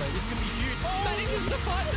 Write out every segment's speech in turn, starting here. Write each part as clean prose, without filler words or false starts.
mate. This could be huge. Oh, Manning is the fight.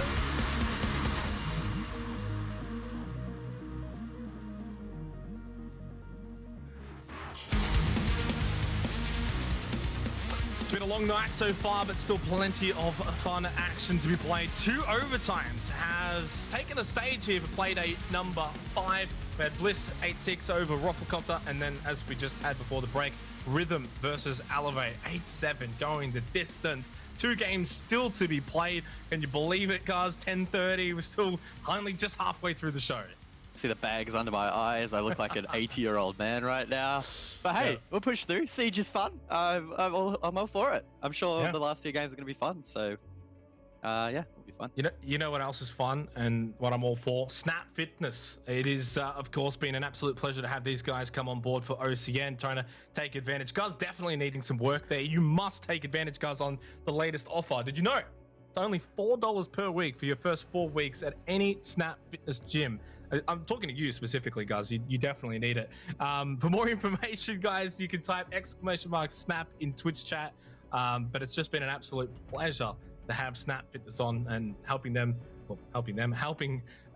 It's been a long night so far, but still plenty of fun action to be played. 2 overtimes has taken the stage here for Playday number 5. We had Bliss 8-6 over Rufflecopter, and then, as we just had before the break, Rhythm versus Elevate 8-7 going the distance. 2 games still to be played. Can you believe it, guys? 10:30. We're still only just halfway through the show. See the bags under my eyes. I look like an 80-year-old man right now. But hey, we'll push through. Siege is fun. I'm all for it. I'm sure the last 2 games are going to be fun. So, yeah, it'll be fun. You know what else is fun and what I'm all for? Snap Fitness. It is, of course, been an absolute pleasure to have these guys come on board for OCN, trying to take advantage. Guys, definitely needing some work there. You must take advantage, guys, on the latest offer. Did you know? It's only $4 per week for your first 4 weeks at any Snap Fitness gym. I'm talking to you specifically, guys. You definitely need it. For more information, guys, you can type !snap in Twitch chat. But it's just been an absolute pleasure to have Snap Fitness on and helping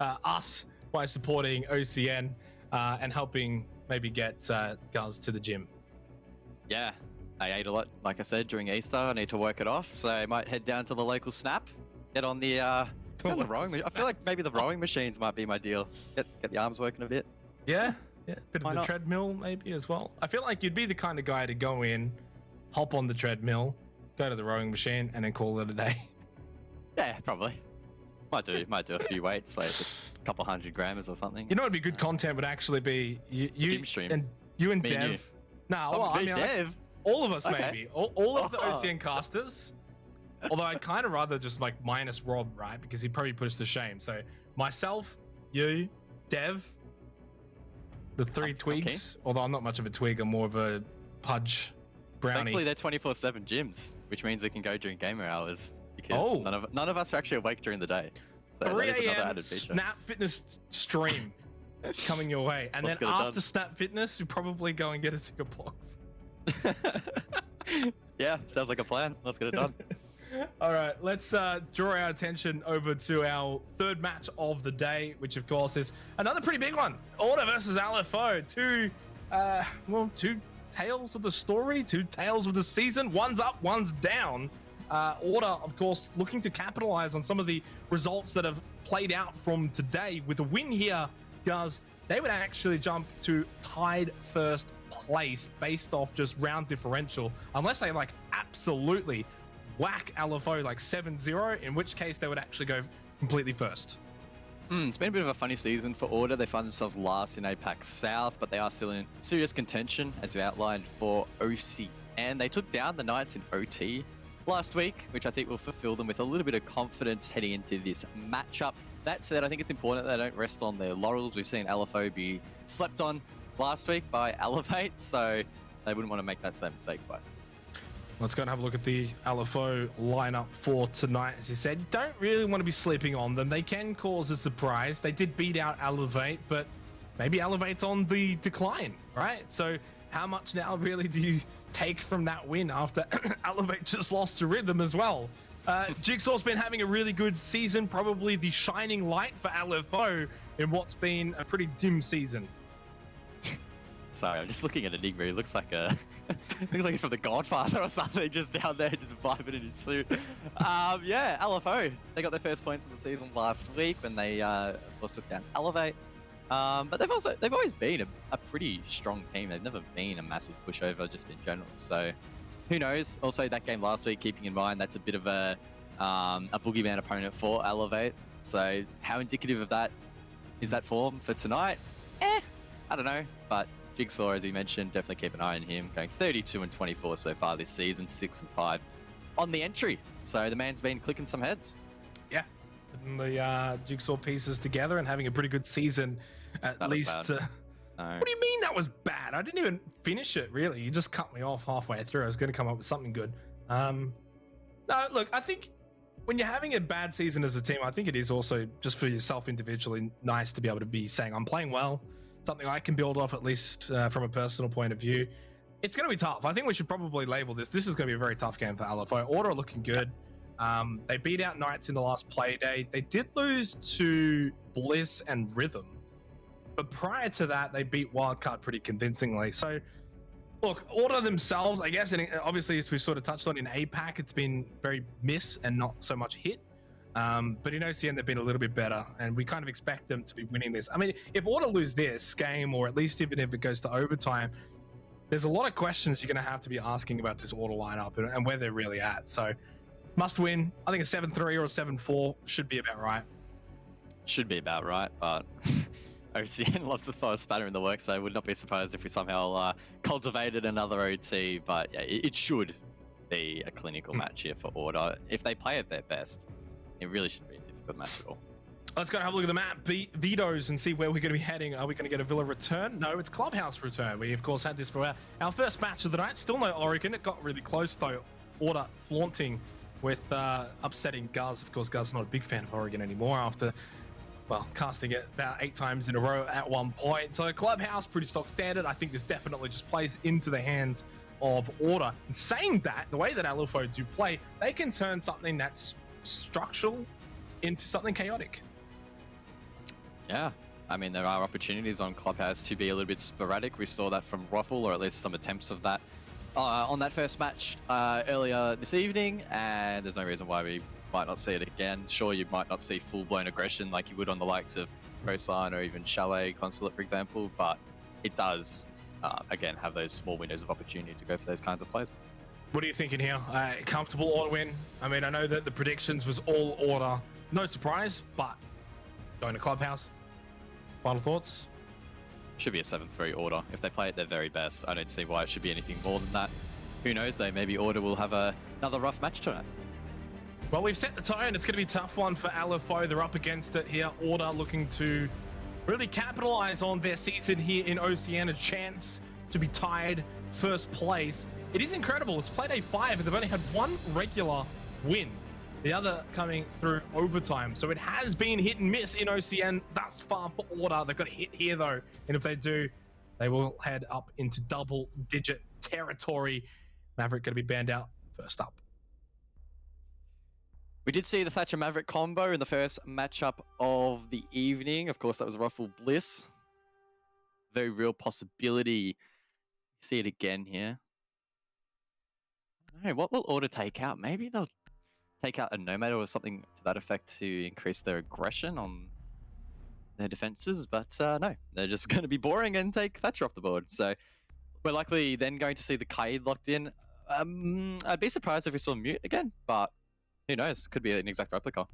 us by supporting OCN and helping maybe get guys to the gym. Yeah. I ate a lot, like I said, during Easter. I need to work it off, so I might head down to the local Snap, get on the rowing. I feel like maybe the rowing machines might be my deal. Get the arms working a bit. Yeah, bit of the treadmill maybe as well. I feel like you'd be the kind of guy to go in, hop on the treadmill, go to the rowing machine, and then call it a day. Yeah, probably. Might do a few weights, like just a couple 100 grammers or something. You know, it'd be good content would actually be you gym stream. And you and Dev. No, well, I mean, Dev. All of us, maybe. All of the OCN casters. Although I'd kind of rather just like minus Rob, right? Because he'd probably put us to shame. So myself, you, Dev, the 3 twigs. Okay. Although I'm not much of a twig, I'm more of a pudge brownie. Thankfully, they're 24/7 gyms, which means we can go during gamer hours because none of us are actually awake during the day. So 3 a.m. Snap Fitness stream coming your way. And then after Snap Fitness, you probably go and get a cigar box. Yeah, sounds like a plan. Let's get it done. All right, let's draw our attention over to our 3rd match of the day, which of course is another pretty big one. Order versus LFO. 2 tales of the story, 2 tales of the season. One's up, one's down. Order, of course, looking to capitalize on some of the results that have played out from today. With a win here, guys, they would actually jump to tied 1st place based off just round differential, unless they like absolutely whack LFO like 7-0, in which case they would actually go completely first. It's been a bit of a funny season for Order. They find themselves last in APAC South, but they are still in serious contention, as we outlined for OCN. They took down the Knights in OT last week, which I think will fulfill them with a little bit of confidence heading into this matchup. That said, I think it's important that they don't rest on their laurels. We've seen LFO be slept on last week by Elevate, so they wouldn't want to make that same mistake twice. Let's go and have a look at the LFO lineup for tonight. As you said, you don't really want to be sleeping on them. They can cause a surprise. They did beat out Elevate, but maybe Elevate's on the decline, right? So how much now really do you take from that win after Elevate just lost to Rhythm as well? Jigsaw's been having a really good season, probably the shining light for LFO in what's been a pretty dim season. Sorry, I'm just looking at Enigma. He looks like looks like he's from The Godfather or something, just down there, just vibing in his suit. Yeah, LFO. They got their first points of the season last week when they, of course, took down Elevate. But they've always been a pretty strong team. They've never been a massive pushover just in general. So who knows? Also, that game last week, keeping in mind that's a bit of a boogeyman opponent for Elevate. So how indicative of that is that form for tonight? I don't know, but Jigsaw, as you mentioned, definitely keep an eye on him. Going 32-24 so far this season, 6-5 on the entry. So the man's been clicking some heads. Yeah, putting the jigsaw pieces together and having a pretty good season at least. No. What do you mean that was bad? I didn't even finish it, really. You just cut me off halfway through. I was going to come up with something good. No, look, I think when you're having a bad season as a team, I think it is also just for yourself individually nice to be able to be saying, I'm playing well. Something I can build off, at least from a personal point of view. It's going to be tough. I think we should probably label this. This is going to be a very tough game for LFO. Order looking good. They beat out Knights in the last Playday. They did lose to Bliss and Rhythm, but prior to that, they beat Wildcard pretty convincingly. So, look, Order themselves, I guess, and obviously, as we sort of touched on in APAC, it's been very miss and not so much hit. But in OCN, they've been a little bit better, and we kind of expect them to be winning this. I mean, if Order lose this game, or at least even if it goes to overtime, there's a lot of questions you're going to have to be asking about this Order lineup and where they're really at. So, must win. I think a 7-3 or a 7-4 should be about right. Should be about right, but OCN loves to throw a spanner in the works, so I would not be surprised if we somehow cultivated another OT. But yeah, it should be a clinical match here for Order. If they play at their best, it really shouldn't be a difficult match at all. Let's go have a look at the map, Vetoes, and see where we're going to be heading. Are we going to get a Villa return? No, it's Clubhouse return. We, of course, had this for our first match of the night. Still no Oregon. It got really close, though. Order flaunting with upsetting Guz. Of course, Guz not a big fan of Oregon anymore after, well, casting it about 8 times in a row at one point. So Clubhouse, pretty stock standard. I think this definitely just plays into the hands of Order. And saying that, the way that LFO do play, they can turn something that's structural into something chaotic. Yeah, I mean, there are opportunities on Clubhouse to be a little bit sporadic. We saw that from Ruffle, or at least some attempts of that on that first match earlier this evening, and there's no reason why we might not see it again. Sure, you might not see full-blown aggression like you would on the likes of Coastline or even Chalet Consulate, for example, but it does, again, have those small windows of opportunity to go for those kinds of plays. What are you thinking here? Comfortable Order win? I mean, I know that the predictions was all Order. No surprise, but going to Clubhouse. Final thoughts? Should be a 7-3 Order. If they play at their very best, I don't see why it should be anything more than that. Who knows, though? Maybe Order will have another rough match tonight. Well, we've set the tone. It's going to be a tough one for LFO. They're up against it here. Order looking to really capitalize on their season here in OCN. A chance to be tied first place. It is incredible. It's Playday 5, and they've only had one regular win. The other coming through overtime. So it has been hit and miss in OCN thus far for Order. They've got a hit here, though. And if they do, they will head up into double-digit territory. Maverick going to be banned out first up. We did see the Thatcher Maverick combo in the first matchup of the evening. Of course, that was Ruffle Bliss. Very real possibility. See it again here. I don't know, what will Order take out? Maybe they'll take out a Nomad or something to that effect to increase their aggression on their defenses, but no, they're just going to be boring and take Thatcher off the board. So we're likely then going to see the Kaid locked in. I'd be surprised if we saw Mute again, but who knows? Could be an exact replica.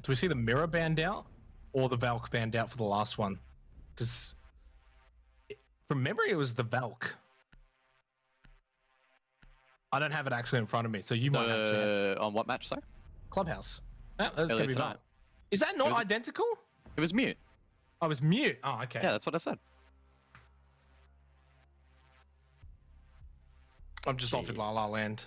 Do we see the Mirror banned out or the Valk banned out for the last one? Because from memory, it was the Valk. I don't have it actually in front of me, so you might have to. On what match, sorry? Clubhouse. Oh, that's going to be Valk. Is that not identical? It was Mute. Oh, it was Mute. Oh, okay. Yeah, that's what I said. I'm just off in La La Land.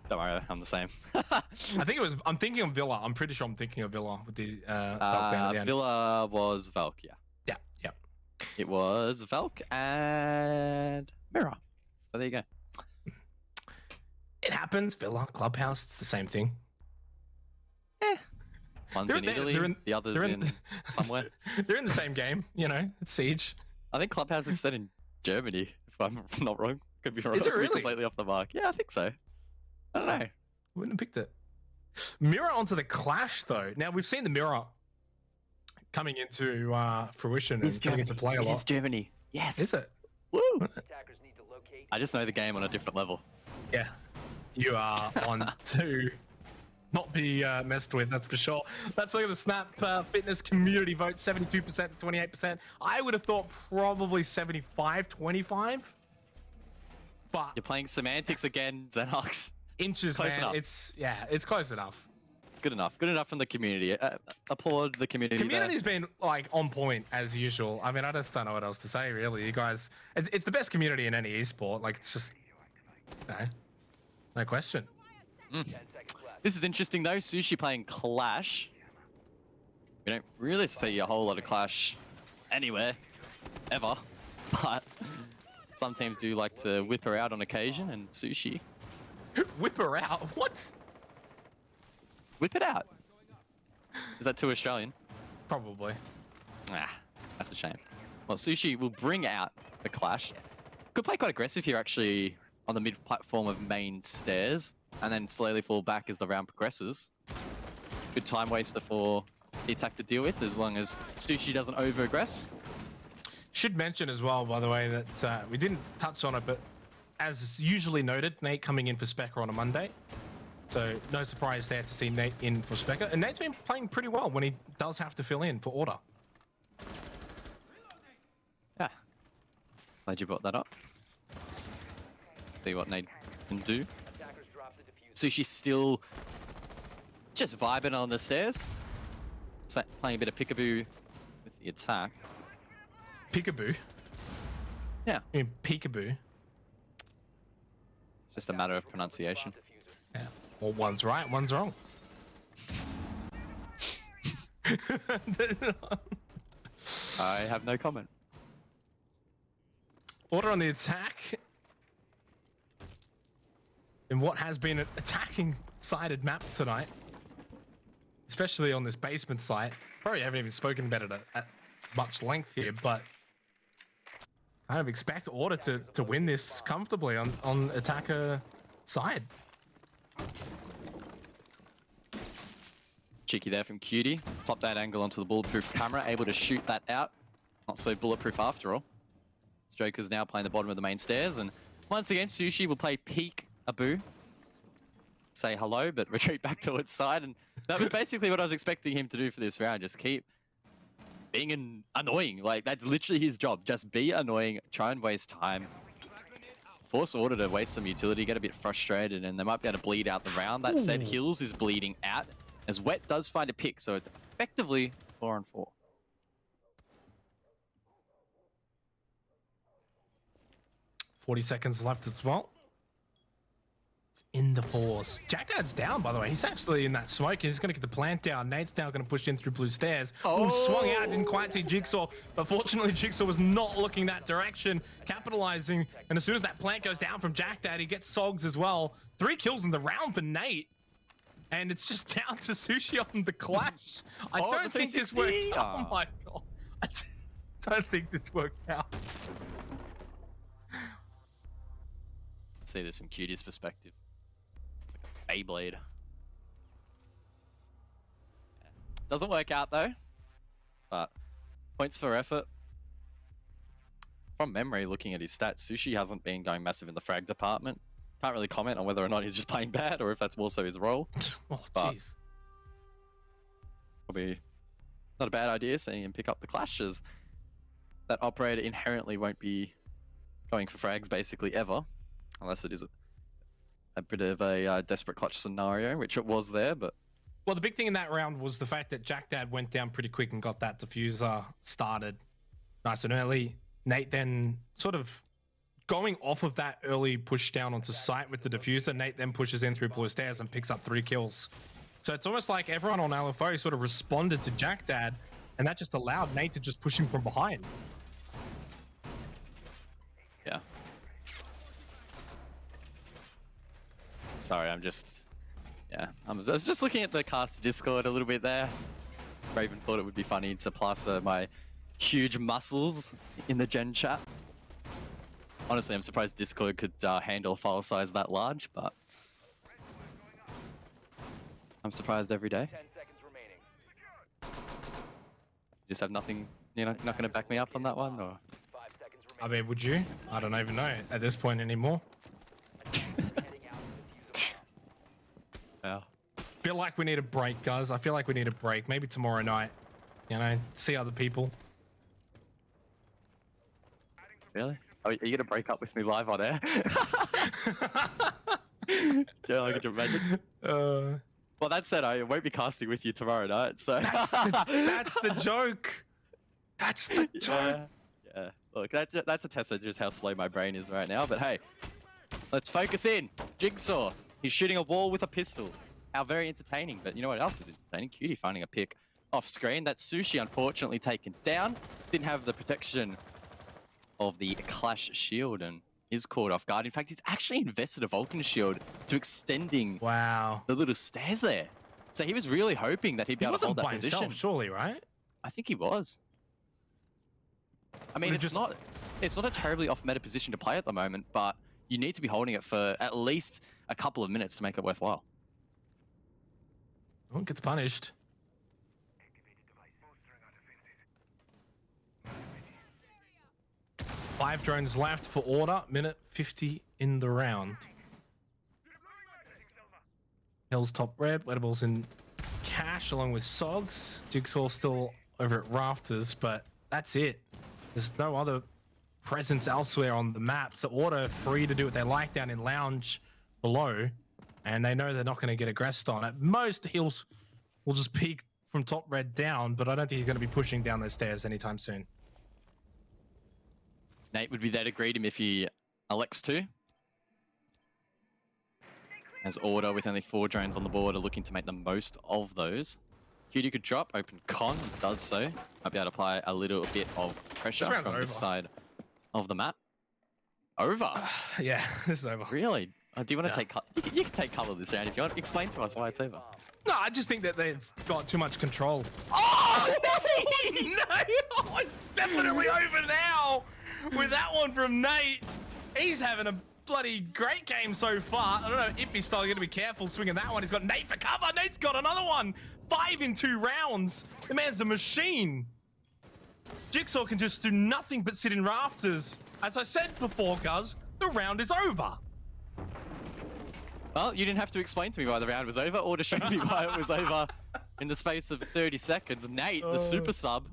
Don't worry, I'm the same. I think it was. I'm thinking of Villa. I'm pretty sure I'm thinking of Villa with the Valk band at the end. Villa was Valk, yeah. Yeah, yeah. It was Valk and Mirror. So there you go. It happens. Villa, Clubhouse, it's the same thing. Yeah. One's in Italy, the other's in somewhere. They're in the same game, you know, it's Siege. I think Clubhouse is set in Germany, if I'm not wrong. Could be wrong. Is it really? Completely off the mark. Yeah, I think so. I don't know. Wouldn't have picked it. Mirror onto the Clash, though. Now, we've seen the Mirror coming into fruition and coming into play a lot. It is Germany. Yes. Is it? Woo! I just know the game on a different level. Yeah. You are on to not be messed with, that's for sure. Let's look at the Snap Fitness community vote, 72% to 28%. I would have thought probably 75-25. But you're playing semantics again, Xenox. Inches, close man. Enough. It's close enough. It's good enough. Good enough from the community. Applaud the community. Community's been like on point as usual. I mean, I just don't know what else to say, really. You guys, it's the best community in any esport. Like, it's just, no question. This is interesting though. Sushi playing Clash. We don't really see a whole lot of Clash anywhere, ever. But some teams do like to whip her out on occasion, and Sushi, Whip her out. What? whip it out. Is that too Australian? Probably. Ah, that's a shame. Well, Sushi will bring out the clash. Could play quite aggressive here, actually, on the mid platform of main stairs, and then slowly fall back as the round progresses. Good time waster for the attack to deal with, as long as Sushi doesn't over-aggress. Should mention as well, by the way, that we didn't touch on it, but as usually noted, Nate coming in for Specker on a Monday. So no surprise there to see Nate in for Specker. And Nate's been playing pretty well when he does have to fill in for Order. Yeah. Glad you brought that up. See what Nate can do. Sushi's still just vibing on the stairs. Playing a bit of peekaboo with the attack. Peekaboo? Yeah. I mean, peekaboo. It's just a matter of pronunciation. Yeah. Well, one's right, one's wrong. I have no comment. Order on the attack. In what has been an attacking-sided map tonight. Especially on this basement site. Probably haven't even spoken about it at much length here, but I don't expect Order to win this comfortably on attacker side. Cheeky there from Cutie. Top down angle onto the bulletproof camera, able to shoot that out. Not so bulletproof after all. Joker's now playing the bottom of the main stairs, and once again, Sushi will play peek-a-boo. Say hello, but retreat back towards side, and that was basically what I was expecting him to do for this round. Just keep being annoying. Like, that's literally his job. Just be annoying, try and waste time. Force Order to waste some utility, get a bit frustrated, and they might be able to bleed out the round. That said, Hills is bleeding out, as Wet does find a pick, so it's effectively 4-on-4. $40 left as well. In the pause. Jackdad's down, by the way. He's actually in that smoke. He's going to get the plant down. Nate's now going to push in through blue stairs. Oh, swung out. Didn't quite see Jigsaw. But fortunately, Jigsaw was not looking that direction, capitalizing. And as soon as that plant goes down from Jackdad, he gets Sogs as well. 3 kills in the round for Nate. And it's just down to Sushi on the clash. I don't think this worked out. Oh my god. I don't think this worked out. See this from Cutie's perspective. Like a Beyblade. Yeah. Doesn't work out though. But points for effort. From memory, looking at his stats, Sushi hasn't been going massive in the frag department. Can't really comment on whether or not he's just playing bad or if that's also his role. Oh, jeez. Probably not a bad idea seeing him pick up the clashes. That operator inherently won't be going for frags basically ever. Unless it is a bit of a desperate clutch scenario, which it was there, but... Well, the big thing in that round was the fact that Jackdad went down pretty quick and got that diffuser started nice and early. Nate then sort of going off of that early push down onto site with the diffuser, Nate then pushes in through blue stairs and picks up 3 kills. So it's almost like everyone on LFO sort of responded to Jackdad, and that just allowed Nate to just push him from behind. Yeah. Sorry, I'm just... Yeah, I was just looking at the cast Discord a little bit there. Raven thought it would be funny to plaster my huge muscles in the gen chat. Honestly, I'm surprised Discord could handle a file size that large, but I'm surprised every day. 10 seconds remaining. You just have nothing, you know, not going to back me up on that one, or? 5 seconds I remaining. mean, would you? I don't even know at this point anymore. Heading out to defuse a bomb. Yeah. Feel like we need a break, guys. I feel like we need a break. Maybe tomorrow night. You know, see other people. Really? Oh, are you going to break up with me live on air? Yeah, I could imagine. Well, that said, I won't be casting with you tomorrow night, so... That's the joke. That's the joke. Yeah. Look, that's a test of just how slow my brain is right now, but hey, let's focus in. Jigsaw. He's shooting a wall with a pistol. How very entertaining, but you know what else is entertaining? Cutie finding a pick off screen. That's Sushi, unfortunately, taken down. Didn't have the protection of the Clash shield and is caught off guard. In fact, he's actually invested a Vulcan shield to extending Wow. the little stairs there. So he was really hoping that he'd be He able to hold wasn't that by position. himself, surely, right? I think he was. I mean, it's not a terribly off-meta position to play at the moment, but you need to be holding it for at least a couple of minutes to make it worthwhile. Oh, gets punished. Five drones left for order. Minute 50 in the round. Hill's top red. Wettables in cash along with Sogs. Jigsaw still over at Rafters, but that's it. There's no other presence elsewhere on the map. So order free to do what they like down in lounge below. And they know they're not going to get aggressed on. At most, Hills will just peek from top red down, but I don't think he's going to be pushing down those stairs anytime soon. Nate would be there to greet him if he elects to. As Order, with only 4 drones on the board, are looking to make the most of those. Cutie could drop, open con, does so. Might be able to apply a little bit of pressure from this side of the map. Over? Yeah, this is over. Really? Do you want to take cover? You can take cover this round if you want. Explain to us why it's over. No, I just think that they've got too much control. Oh! No! Oh, it's definitely over now with that one from Nate. He's having a bloody great game so far. I don't know, Ippy's still going to be careful swinging that one. He's got Nate for cover. Nate's got another one. 5 in 2 rounds. The man's a machine. Jigsaw can just do nothing but sit in rafters. As I said before, Guz, the round is over. Well, you didn't have to explain to me why the round was over or to show me why it was over in the space of 30 seconds. Nate, the super sub,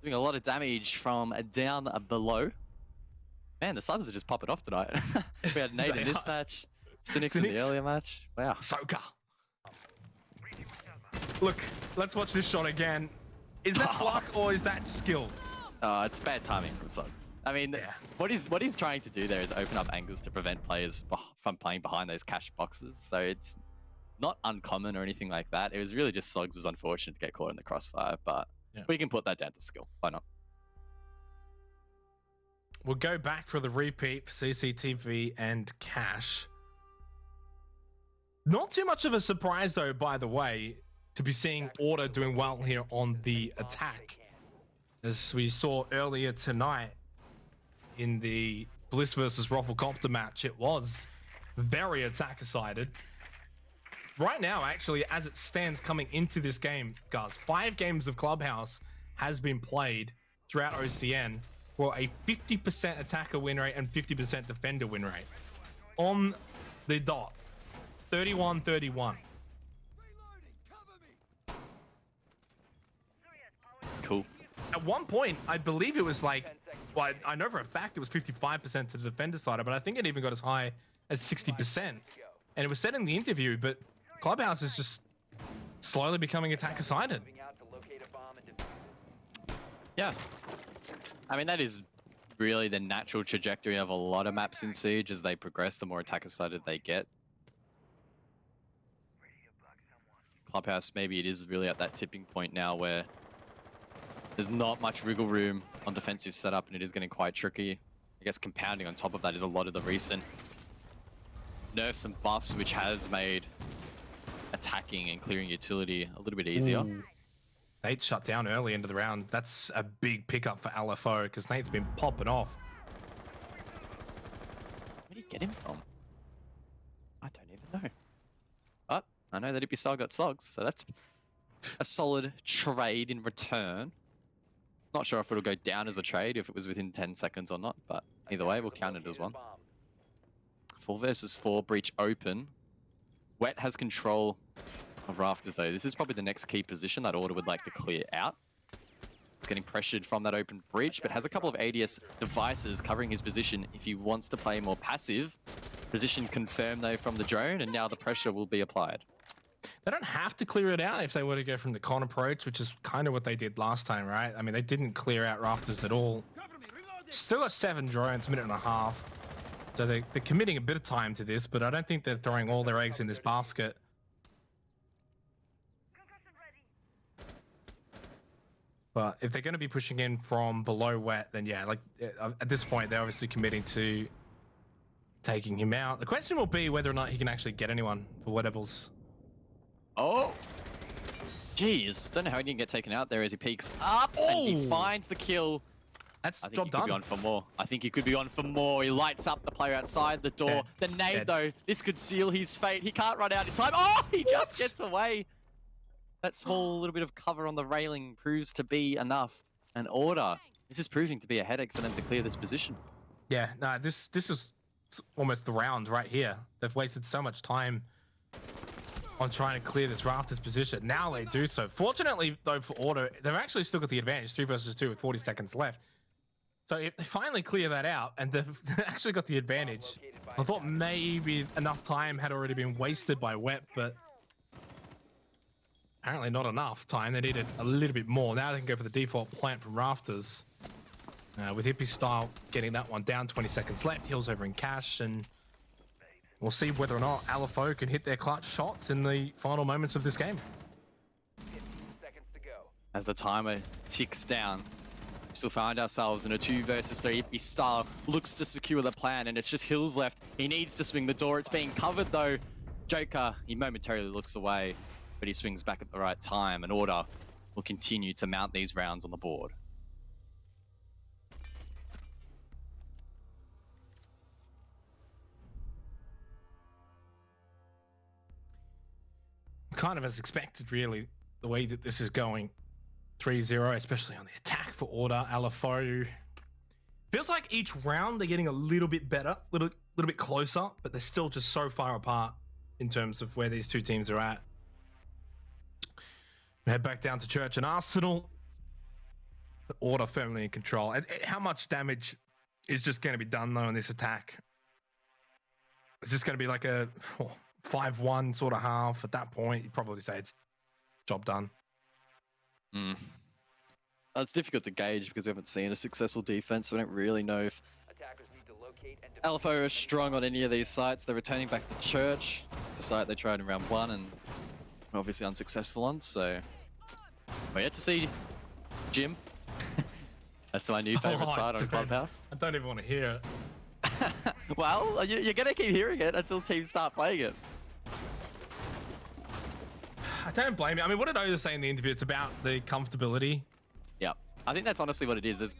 doing a lot of damage from down below. Man, the subs are just popping off tonight. We had Nate in this match, Cynics in the earlier match. Wow. Soka. Look, let's watch this shot again. Is that luck or is that skill? It's bad timing from Suggs. I mean, what he's trying to do there is open up angles to prevent players from playing behind those cash boxes. So it's not uncommon or anything like that. It was really just Suggs was unfortunate to get caught in the crossfire, but we can put that down to skill. Why not? We'll go back for the repeat for CCTV and cash. Not too much of a surprise though, by the way, to be seeing Order doing well here on the attack. As we saw earlier tonight in the Bliss versus Rafflecopter match, it was very attacker-sided. Right now, actually, as it stands coming into this game, guys, 5 games of Clubhouse has been played throughout OCN for a 50% attacker win rate and 50% defender win rate. On the dot, 31-31. Cool. At one point, I believe it was like, well, I know for a fact it was 55% to the defender side, but I think it even got as high as 60%. And it was said in the interview, but Clubhouse is just slowly becoming attacker-sided. Yeah. I mean, that is really the natural trajectory of a lot of maps in Siege. As they progress, the more attacker-sided they get. Clubhouse, maybe it is really at that tipping point now where there's not much wriggle room on defensive setup, and it is getting quite tricky. I guess compounding on top of that is a lot of the recent nerfs and buffs, which has made attacking and clearing utility a little bit easier. Nate shut down early into the round. That's a big pickup for LFO because Nate's been popping off. Where did he get him from? I don't even know. But I know that Ippy got Sogs, so that's a solid trade in return. Not sure if it'll go down as a trade if it was within 10 seconds or not, but either way, we'll count it as one. 4 versus 4, breach open. Wet has control of rafters though. This is probably the next key position that Order would like to clear out. It's getting pressured from that open breach, but has a couple of ADS devices covering his position if he wants to play more passive. Position confirmed though from the drone, and now the pressure will be applied. They don't have to clear it out if they were to go from the con approach, which is kind of what they did last time, right? I mean, they didn't clear out rafters at all. Still got 7 drones, minute and a half. So they're committing a bit of time to this, but I don't think they're throwing all their eggs in this basket. But if they're going to be pushing in from below wet, then yeah, like at this point, they're obviously committing to taking him out. The question will be whether or not he can actually get anyone for whatever's. Oh! Jeez, don't know how he didn't get taken out there as he peeks up and he finds the kill. That's I think job he done. could be on for more. I think he could be on for more. He lights up the player outside the door. Dead. The nade, Dead. though, this could seal his fate. He can't run out in time. Oh, he just gets away. That small little bit of cover on the railing proves to be enough. An order. This is proving to be a headache for them to clear this position. Yeah, no, this is almost the round right here. They've wasted so much time on trying to clear this rafters position. Now they do so. Fortunately, though, for Order, they've actually still got the advantage, 3 versus 2 with 40 seconds left. So if they finally clear that out and they've actually got the advantage, I thought maybe enough time had already been wasted by Wet, but apparently not enough time. They needed a little bit more. Now they can go for the default plant from rafters. With Hippie Style getting that one down, 20 seconds left. Heals over in cash, and we'll see whether or not LFO can hit their clutch shots in the final moments of this game. 15 seconds to go. As the timer ticks down, we still find ourselves in a 2 versus 3. Hippie Style looks to secure the plan, and it's just Hills left. He needs to swing the door. It's being covered, though. Joker, he momentarily looks away, but he swings back at the right time, and Order will continue to mount these rounds on the board. Kind of as expected, really, the way that this is going. 3-0, especially on the attack for Order. LFO feels like each round they're getting a little bit better, little bit closer, but they're still just so far apart in terms of where these two teams are at. We head back down to Church and Arsenal. The Order firmly in control. And how much damage is just going to be done though in this attack? Is this going to be like a 5-1 sort of half? At that point, you'd probably say it's job done. It's difficult to gauge because we haven't seen a successful defense, so we don't really know if Attackers need to locate and LFO are strong on any of these sites. They're returning back to Church. It's a site they tried in round 1 and were obviously unsuccessful on, so we're yet to see Jim. That's my new favorite site on Clubhouse. I don't even want to hear it. Well, you're going to keep hearing it until teams start playing it. I don't blame you. I mean, what did Oda say in the interview? It's about the comfortability. Yeah, I think that's honestly what it is.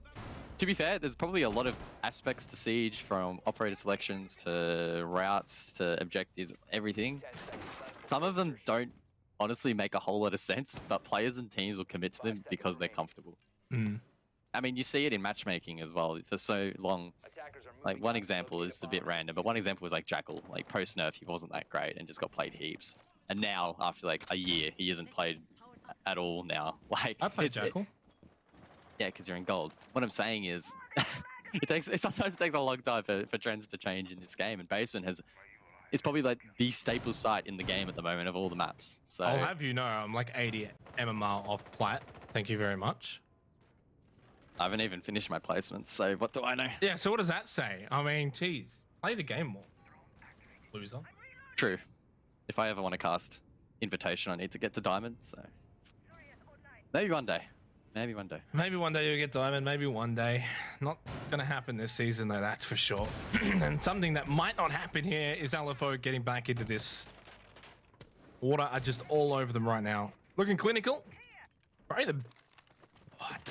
To be fair, there's probably a lot of aspects to Siege, from operator selections to routes to objectives, everything. 10 seconds left. Some of them don't honestly make a whole lot of sense, but players and teams will commit to them because they're comfortable. I mean, you see it in matchmaking as well. For so long, Attackers are moving like one out to example locate is a a bit bomb. random, but one example was like Jackal. Like post-nerf, he wasn't that great and just got played heaps. And now, after like a year, he isn't played at all now. Like I played it's- Jackal. Yeah, because you're in gold. What I'm saying is, sometimes it takes a long time for trends to change in this game, and Basement is probably like the staple site in the game at the moment of all the maps. So I'll have you know, I'm like 80 MMR off plat. Thank you very much. I haven't even finished my placements, so what do I know? Yeah, so what does that say? I mean, geez, play the game more. Loser. True. If I ever want to cast Invitation, I need to get to Diamond, so maybe one day. Maybe one day. Maybe one day you'll get Diamond, maybe one day. Not gonna happen this season though, that's for sure. And something that might not happen here is LFO getting back into this. Order are just all over them right now. Looking clinical. Probably the... What?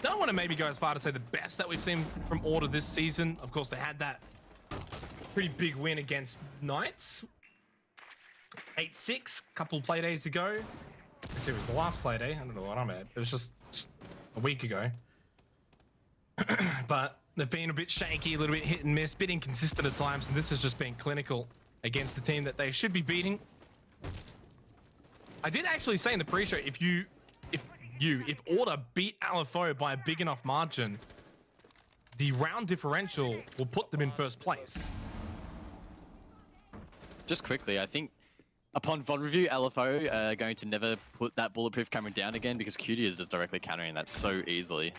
Don't want to maybe go as far to say the best that we've seen from Order this season. Of course, they had that pretty big win against Knights. 8-6, a couple play days ago. Actually, it was the last play day. I don't know what I'm at. It was just a week ago. But they've been a bit shaky, a little bit hit and miss, a bit inconsistent at times, and this has just been clinical against the team that they should be beating. I did actually say in the pre-show, if Order beat LFO by a big enough margin, the round differential will put them in first place. Just quickly, I think upon VOD review, LFO are going to never put that bulletproof camera down again because QT is just directly countering that so easily.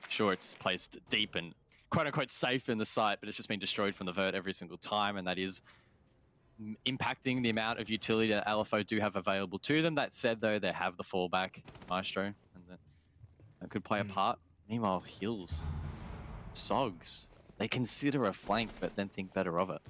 Sure, it's placed deep and quote-unquote safe in the site, but it's just been destroyed from the vert every single time, and that is impacting the amount of utility that LFO do have available to them. That said, though, they have the fallback Maestro, and that could play a part. Meanwhile, Hills, Sogs, they consider a flank, but then think better of it.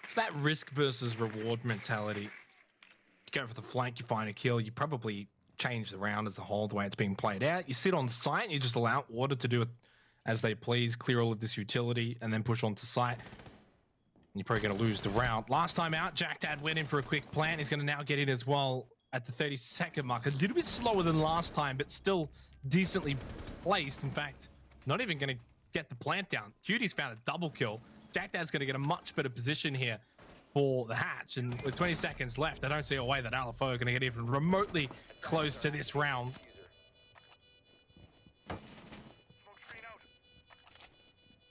It's that risk versus reward mentality. You go for the flank, you find a kill, you probably change the round as a whole, the way it's being played out. You sit on site and you just allow Order to do it as they please, clear all of this utility, and then push onto site. And you're probably going to lose the round. Last time out, Jack Dad went in for a quick plant. He's going to now get in as well at the 30-second mark. A little bit slower than last time, but still decently placed. In fact, not even going to get the plant down. Cutie's found a double kill. Jack Dad's going to get a much better position here for the hatch. And with 20 seconds left, I don't see a way that LFO are going to get even remotely close to this round.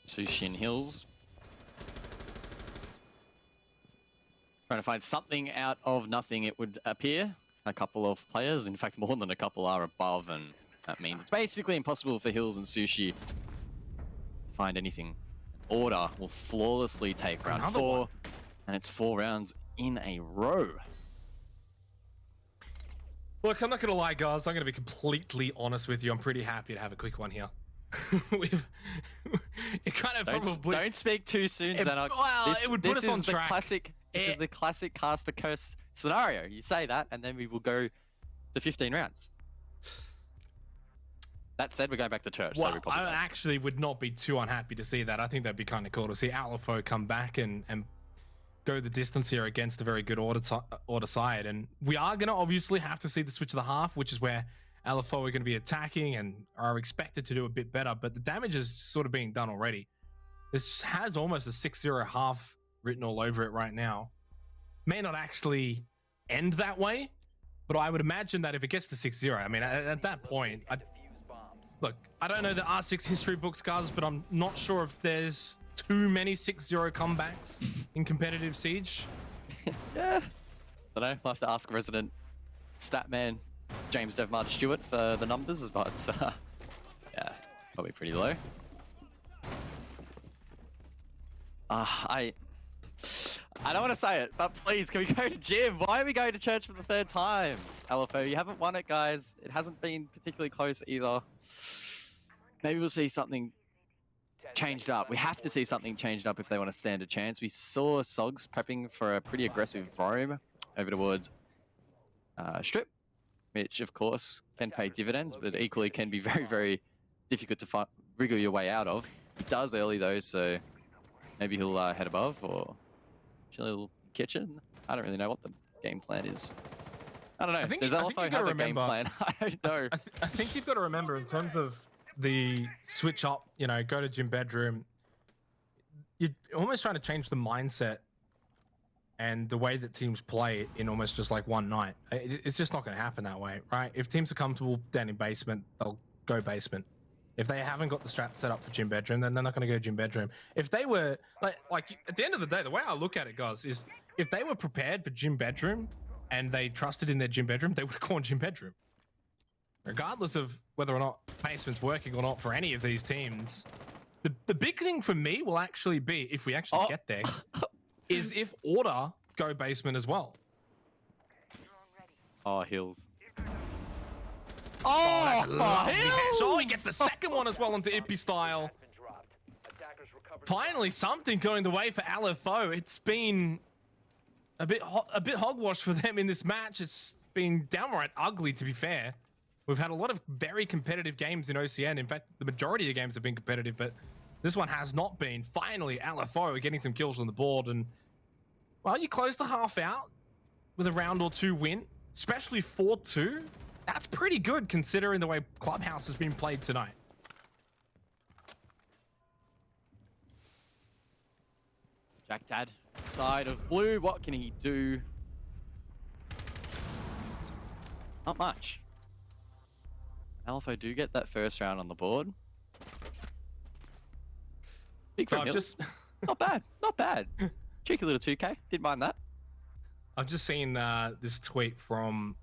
Sushi and Hills trying to find something out of nothing, it would appear. A couple of players, in fact more than a couple, are above, and that means it's basically impossible for Hills and Sushi to find anything. Order will flawlessly take round 4, and it's 4 rounds in a row. Look, I'm not going to lie, guys. I'm going to be completely honest with you. I'm pretty happy to have a quick one here. It kind of probably... Don't speak too soon, Xenox. Well, it would put us on track. This is the classic caster curse scenario. You say that, and then we will go to 15 rounds. That said, we're going back to church. Well, so we probably I actually would not be too unhappy to see that. I think that'd be kind of cool to see LFO come back and go the distance here against a very good order side. And we are going to obviously have to see the switch of the half, which is where LFO are going to be attacking and are expected to do a bit better. But the damage is sort of being done already. This has almost a 6-0 half written all over it right now. May not actually end that way, but I would imagine that if it gets to 6-0, I mean, at that point, look, I don't know the R6 history books, guys, but I'm not sure if there's too many 6-0 comebacks in competitive Siege. Yeah. I don't know. We'll have to ask resident statman James Devmarter Stewart for the numbers, but yeah, probably pretty low. I don't want to say it, but please, can we go to gym? Why are we going to church for the 3rd time? LFO, you haven't won it, guys. It hasn't been particularly close either. Maybe we'll see something changed up. We have to see something changed up if they want to stand a chance. We saw Sogs prepping for a pretty aggressive roam over towards Strip, which of course can pay dividends, but equally can be very, very difficult to wriggle your way out of. He does early though, so maybe he'll head above or chill kitchen. I don't really know what the game plan is. I don't know. Does LFO have a game plan? I don't know. I think you've got to remember in terms of the switch up, you know, go to gym bedroom, you're almost trying to change the mindset and the way that teams play in almost just like one night. It's just not going to happen that way, right? If teams are comfortable down in basement, they'll go basement. If they haven't got the strat set up for gym bedroom, then they're not going to go gym bedroom. If they were like at the end of the day, the way I look at it, guys, is if they were prepared for gym bedroom and they trusted in their gym bedroom, they would have gone gym bedroom. Regardless of whether or not basement's working or not for any of these teams, the big thing for me will actually be, if we actually get there, is if Order go basement as well. Oh, Hills. Oh, Hills! So he gets the second one as well onto Ippy style. Finally, something going the way for LFO. It's been a bit hogwash for them in this match. It's been downright ugly, to be fair. We've had a lot of very competitive games in OCN. In fact, the majority of games have been competitive, but this one has not been. Finally, LFO are getting some kills on the board, and well, you close the half out with a round or two win, especially 4-2. That's pretty good considering the way Clubhouse has been played tonight. Jack Dad, side of blue, what can he do? Not much. LFO do get that first round on the board. Big from Hills. Not bad, not bad. Cheeky little 2K, didn't mind that. I've just seen this tweet from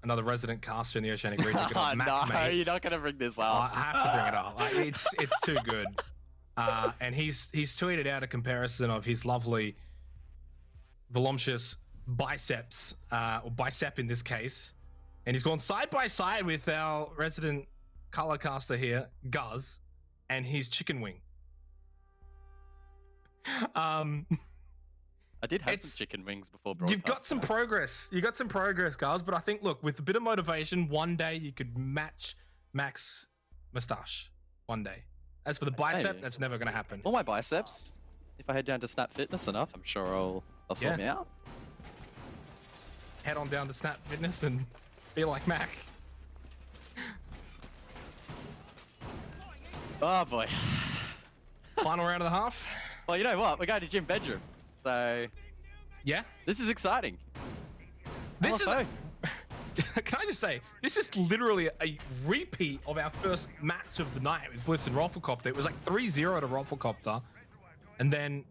another resident caster in the Oceanic region. No, you're not going to bring this up. I have to bring it up. It's too good. And he's tweeted out a comparison of his lovely, voluptuous biceps, or bicep in this case, and he's gone side by side with our resident color caster here, Guz, and his chicken wing. I did have some It's- chicken wings before broadcast. You've got some progress. You got some progress, guys. But I think, look, with a bit of motivation, one day you could match Mac's mustache. One day. As for the bicep, Maybe. that's never going to happen. All my biceps. If I head down to Snap Fitness enough, I'm sure I'll sort me out. Head on down to Snap Fitness and be like Mac. Oh boy. Final round of the half. Well, you know what? We're going to gym bedroom. So Yeah. this is exciting. This is. LFO. Can I just say, this is literally a repeat of our first match of the night with Bliss and Rafflecopter. It was like 3-0 to Rafflecopter. And then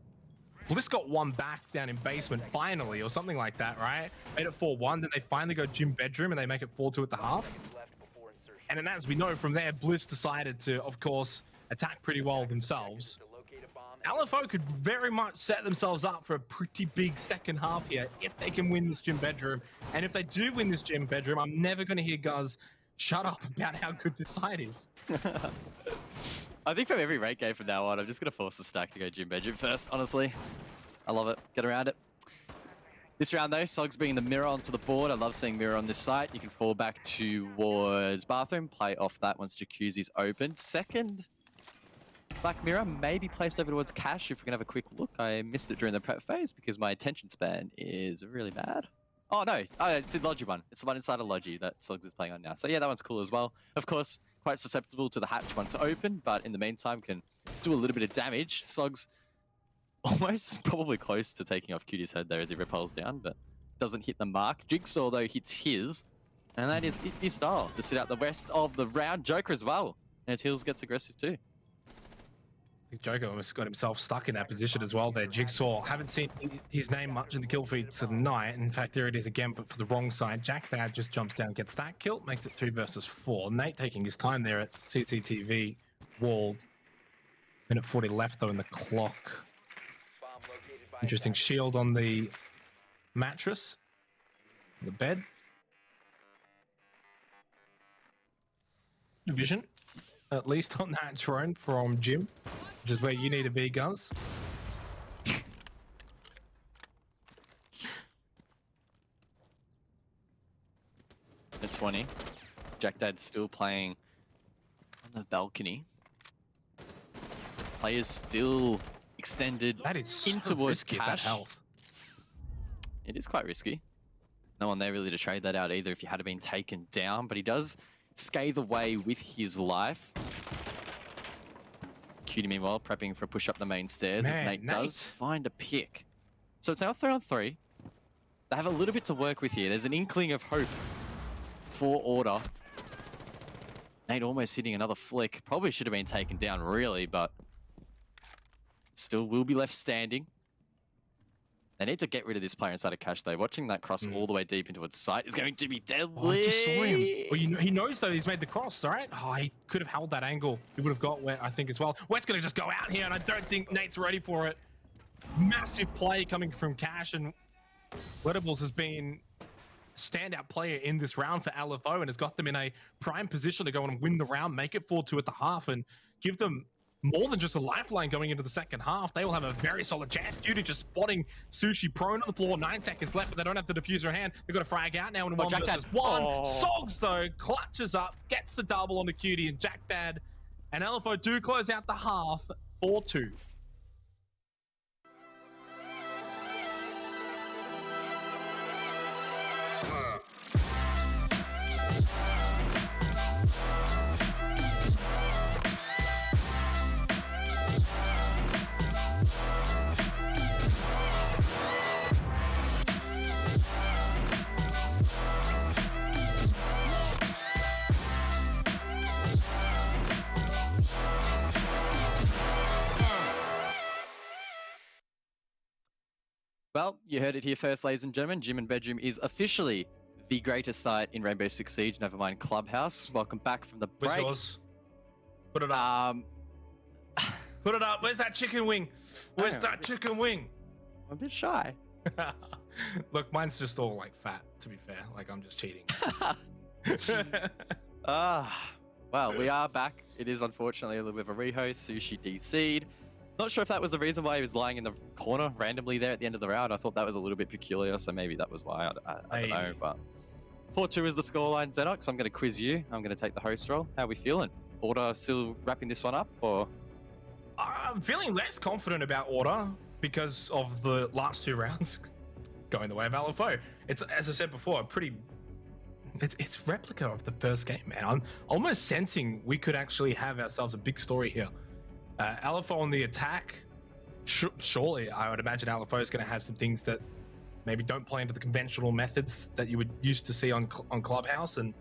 Bliss got one back down in basement finally, or something like that, right? Made it 4-1. Then they finally go gym bedroom and they make it 4-2 at the half. Left before insertion. And then as we know from there, Bliss decided to, of course, attack pretty well themselves. To locate a bomb. LFO could very much set themselves up for a pretty big second half here if they can win this gym bedroom. And if they do win this gym bedroom, I'm never going to hear Guz shut up about how good this side is. I think from every rate game from now on, I'm just going to force the stack to go gym bedroom first, honestly. I love it. Get around it. This round, though, Sogs bringing the mirror onto the board. I love seeing mirror on this site. You can fall back towards bathroom, play off that once jacuzzi's open. Second, black mirror may be placed over towards cash if we're going to have a quick look. I missed it during the prep phase because my attention span is really bad. Oh, no. Oh, it's the Logi one. It's the one inside of Logi that Sogs is playing on now. So, yeah, that one's cool as well. Of course, quite susceptible to the hatch once open, but in the meantime can do a little bit of damage. Sogs almost probably close to taking off Cutie's head there as he repels down, but doesn't hit the mark. Jigsaw, though, hits his, and that is it his style to sit out the rest of the round. Joker as well, and his heels gets aggressive too. I think Joker almost got himself stuck in that position as well there. Jigsaw, haven't seen his name much in the kill feed tonight. In fact, there it is again, but for the wrong side. Jack Thad just jumps down, gets that kill, makes it 3 versus 4. Nate taking his time there at CCTV, walled. Minute 40 left though in the clock. Bomb located by Interesting attacker. shield on the mattress, on the bed. Vision, at least on that drone from Jim, which is where you need to be, Guz. At 20, Jack Dad's still playing on the balcony. Players still extended That is in so towards risky at that cash. health. It is quite risky. No one there really to trade that out either if he had been taken down, but he does scathe away with his life. Cutie meanwhile prepping for a push up the main stairs as Man, Nate Nate. does find a pick. So it's now 3-on-3. They have a little bit to work with here. There's an inkling of hope for order. Nate almost hitting another flick. Probably should have been taken down really, but still will be left standing. They need to get rid of this player inside of cash though. Watching that cross all the way deep into its sight is going to be Oh, deadly. I just saw him. Well, he knows though he's made the cross, all right? Oh, he could have held that angle. He would have got Wet, I think, as well. Wet's going to just go out here, and I don't think Nate's ready for it. Massive play coming from Cash, and Wettables has been a standout player in this round for LFO and has got them in a prime position to go and win the round, make it 4-2 at the half, and give them more than just a lifeline going into the second half. They will have a very solid chance due to just spotting Sushi prone on the floor. 9 seconds left, but they don't have the diffuser in hand. They've got to frag out now in 1 Jack versus Dad. 1. Oh. Sogs, though, clutches up, gets the double on the Cutie, and Jack Dad and LFO do close out the half 4-2. Well, you heard it here first, ladies and gentlemen. Gym and Bedroom is officially the greatest site in Rainbow Six Siege, never mind Clubhouse. Welcome back from the Where's break. yours? Put it up. Um, Put it up. Where's that chicken wing? Where's Hang on. that chicken wing? I'm a bit shy. Look, mine's just all like fat, to be fair. Like I'm just cheating. Well, we are back. It is unfortunately a little bit of a rehost. Sushi DC'd. Not sure if that was the reason why he was lying in the corner randomly there at the end of the round. I thought that was a little bit peculiar, so maybe that was why. I don't know, but 4-2 is the scoreline, Xenox. I'm going to quiz you. I'm going to take the host role. How are we feeling? Order still wrapping this one up, or? I'm feeling less confident about Order because of the last 2 rounds going the way of LFO. It's, as I said before, it's replica of the first game, man. I'm almost sensing we could actually have ourselves a big story here. LFO on the attack, surely I would imagine LFO is going to have some things that maybe don't play into the conventional methods that you would used to see on Clubhouse, and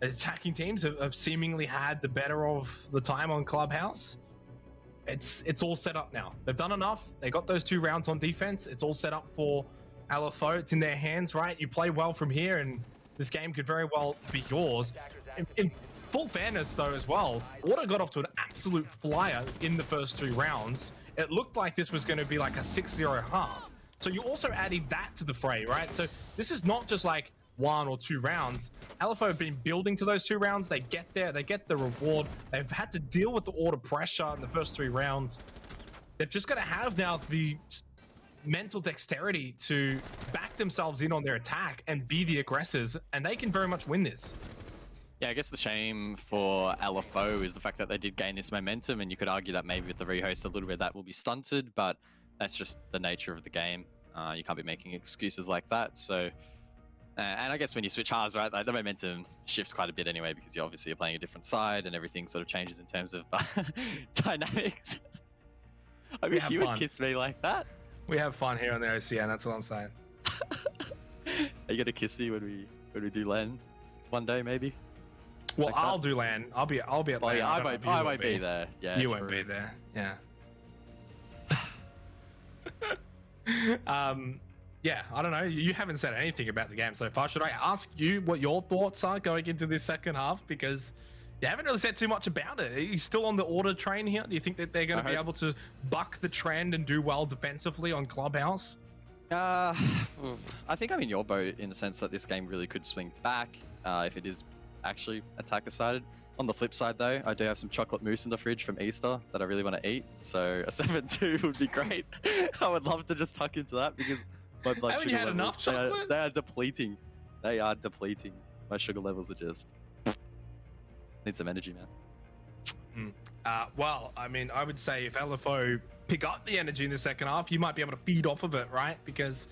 attacking teams have seemingly had the better of the time on Clubhouse. It's all set up now. They've done enough. They got those 2 rounds on defense. It's all set up for LFO. It's in their hands, right? You play well from here, and this game could very well be yours. In full fairness, though, as well, Order got off to an absolute flyer in the first 3 rounds. It looked like this was going to be like a 6-0 half. So you also added that to the fray, right? So this is not just like 1 or 2 rounds. LFO have been building to those 2 rounds. They get there, they get the reward. They've had to deal with the Order pressure in the first 3 rounds. They've just got to have now the mental dexterity to back themselves in on their attack and be the aggressors, and they can very much win this. Yeah, I guess the shame for LFO is the fact that they did gain this momentum, and you could argue that maybe with the rehost a little bit that will be stunted, but that's just the nature of the game. You can't be making excuses like that. So, and I guess when you switch halves, right, like the momentum shifts quite a bit anyway, because you're obviously playing a different side and everything sort of changes in terms of dynamics. I wish you would kiss me like that. We have fun here on the OCN, that's all I'm saying. Are you gonna kiss me when we do LAN one day, maybe? Well, like I'll do LAN. I'll be at LAN. Yeah, I won't be there. Yeah, you won't be there. Yeah. Yeah, I don't know. You haven't said anything about the game so far. Should I ask you what your thoughts are going into this second half? Because you haven't really said too much about it. Are you still on the Order train here? Do you think that they're going to be able to buck the trend and do well defensively on Clubhouse? I think I'm in your boat in the sense that this game really could swing back if it is actually attacker-sided. On the flip side, though, I do have some chocolate mousse in the fridge from Easter that I really want to eat. So a 7-2 would be great. I would love to just tuck into that because my blood Haven't sugar you had levels, enough chocolate? They are depleting. They are depleting. My sugar levels are just... Need some energy, man. Well, I mean, I would say if LFO pick up the energy in the second half, you might be able to feed off of it, right? Because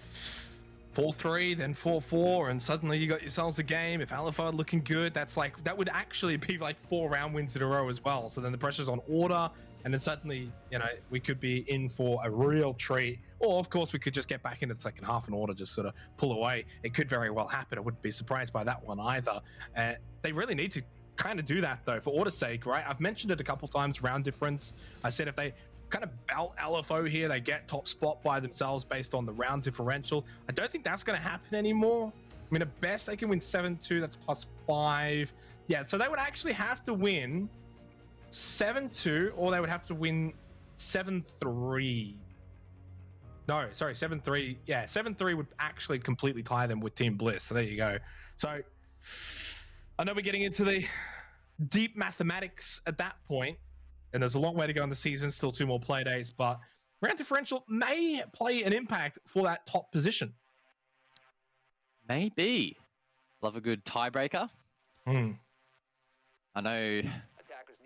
4-3, then 4-4, and suddenly you got yourselves a game. If LFO are looking good, that would actually be like 4 round wins in a row as well. So then the pressure's on Order, and then suddenly, you know, we could be in for a real treat. Or of course, we could just get back into the second half and Order just sort of pull away. It could very well happen. I wouldn't be surprised by that one either. They really need to kind of do that though, for Order's sake, right? I've mentioned it a couple times, round difference. I said if they kind of belt LFO here, they get top spot by themselves based on the round differential. I don't think that's going to happen anymore. I mean, at best they can win 7-2, that's +5. Yeah, so they would actually have to win 7-2, or they would have to win 7-3. No, sorry, 7-3. Yeah, 7-3 would actually completely tie them with Team Bliss. So there you go. So I know we're getting into the deep mathematics at that point, and there's a long way to go in the season, still 2 more play days, but round differential may play an impact for that top position. Maybe. Love a good tiebreaker. I know,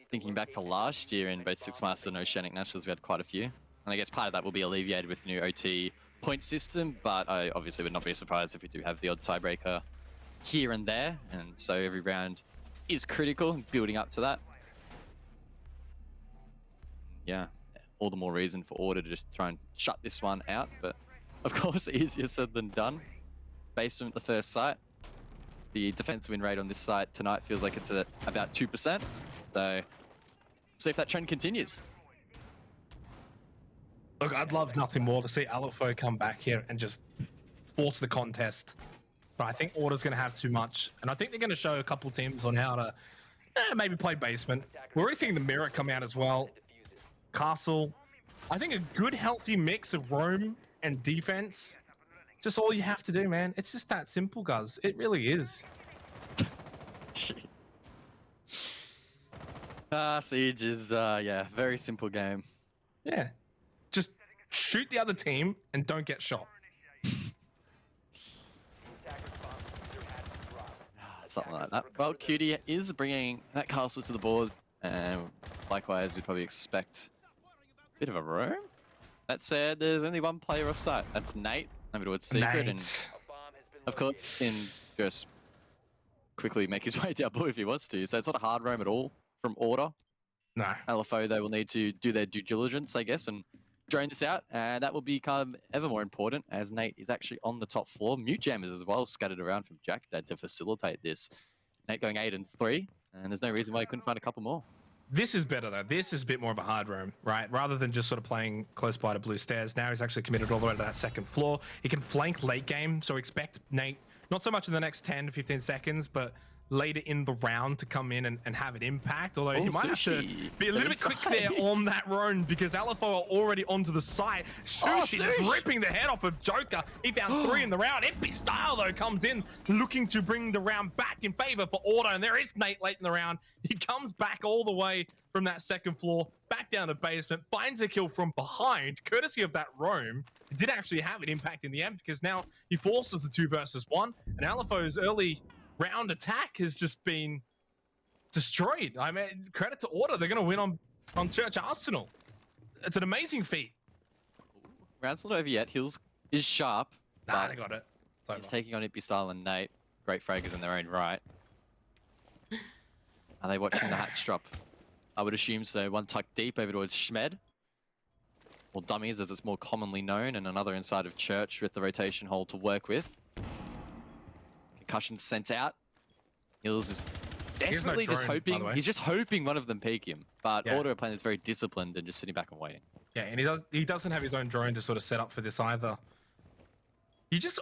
thinking back to last year in both Six Masters and Oceanic Nationals, we had quite a few. And I guess part of that will be alleviated with the new OT point system, but I obviously would not be surprised if we do have the odd tiebreaker here and there. And so every round is critical, building up to that. Yeah, all the more reason for Order to just try and shut this one out. But of course, easier said than done. Basement at the first site. The defensive win rate on this site tonight feels like it's at about 2%. So, see if that trend continues. Look, I'd love nothing more to see LFO come back here and just force the contest. But I think Order's going to have too much. And I think they're going to show a couple teams on how to maybe play basement. We're already seeing the mirror come out as well. Castle. I think a good, healthy mix of roam and defense Just all you have to do, man. It's just that simple, guys. It really is. Jeez. Siege is, yeah, very simple game. Yeah. Just shoot the other team and don't get shot. Attackers bomb diffuser has been dropped. Something like that. Well, Cutie is bringing that castle to the board, and likewise, we'd probably expect a bit of a roam. That said, there's only one player off site. That's Nate, over towards Secret, and Nate. A bomb has been of course, located. can just quickly make his way down blue if he wants to. So it's not a hard roam at all from Order. No. LFO, they will need to do their due diligence, I guess, and drain this out, and that will become ever more important as Nate is actually on the top floor. Mute jammers as well scattered around from Jack Dad to facilitate this. Nate going 8 and 3, and there's no reason why he couldn't find a couple more. This is better though. This is a bit more of a hard roam, right? Rather than just sort of playing close by to blue stairs. Now he's actually committed all the way to that second floor. He can flank late game, so expect Nate, not so much in the next 10 to 15 seconds, but later in the round to come in and have an impact. Although he might have to Sushi. be a little bit quick there on that roam because LFO are already onto the side. Sushi just Sush. ripping the head off of Joker. He found 3 in the round. Epic Style though comes in looking to bring the round back in favor for Order, and there is Nate late in the round. He comes back all the way from that second floor, back down to basement, finds a kill from behind, courtesy of that roam. It did actually have an impact in the end because now he forces the 2 versus 1, and LFO's early round attack has just been destroyed. I mean, credit to Order. They're going to win on Church Arsenal. It's an amazing feat. Round's not over yet. Hills is sharp. Nah, but they got it. he's It's over. taking on Ippy Style and Nate. Great fraggers in their own right. Are they watching the hatch drop? I would assume so. One tucked deep over towards Schmed. Or Dummies, as it's more commonly known, and another inside of Church with the rotation hole to work with. Concussion sent out. Hills is desperately just drone, by the hoping. way. He's just hoping one of them peek him. But Yeah. Order are playing is very disciplined and just sitting back and waiting. Yeah, and he doesn't have his own drone to sort of set up for this either. He just,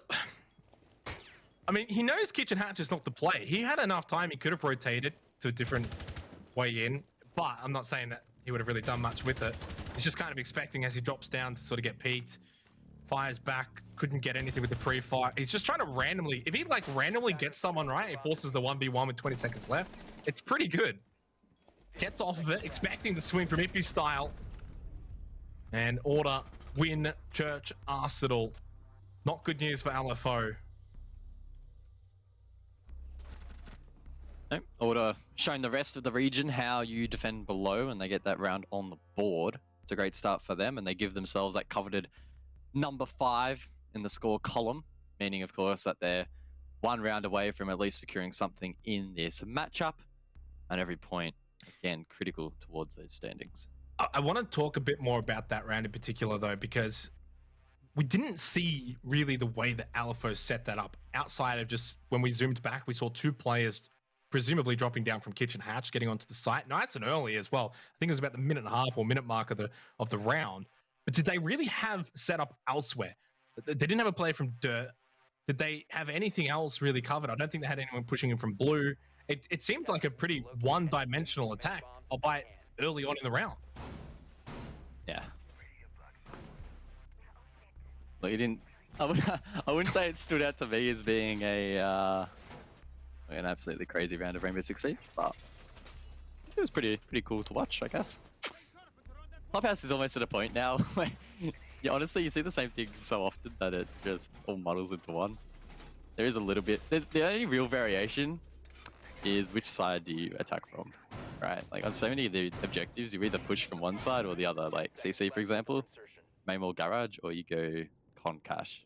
I mean, he knows Kitchen Hatch is not the play. He had enough time. He could have rotated to a different way in, but I'm not saying that he would have really done much with it. He's just kind of expecting as he drops down to sort of get peeked, fires back, couldn't get anything with the pre-fire. He's just trying to randomly, if he like randomly gets someone right, he forces the 1v1 with 20 seconds left. It's pretty good. Gets off of it, expecting the swing from Ippy Style. And Order win Church Arsenal. Not good news for LFO. No, Order showing the rest of the region how you defend below and they get that round on the board. It's a great start for them and they give themselves that coveted number 5 in the score column, meaning of course that they're 1 round away from at least securing something in this matchup. And every point, again, critical towards those standings. I want to talk a bit more about that round in particular though, because we didn't see really the way that LFO set that up. Outside of just when we zoomed back, we saw 2 players presumably dropping down from Kitchen Hatch, getting onto the site nice and early as well. I think it was about the minute and a half or minute mark of the round. But did they really have set up elsewhere? They didn't have a player from Dirt. Did they have anything else really covered? I don't think they had anyone pushing in from Blue. It seemed like a pretty one-dimensional attack, albeit early on in the round. Yeah. Look, it didn't. I wouldn't say it stood out to me as being an absolutely crazy round of Rainbow Six Siege, but it was pretty cool to watch, I guess. Clubhouse is almost at a point now where, yeah, honestly, you see the same thing so often that it just all muddles into one. There is a little bit. The only real variation is which side do you attack from, right? Like on so many of the objectives, you either push from one side or the other. Like CC, for example, Maymore Garage, or you go Con Cash.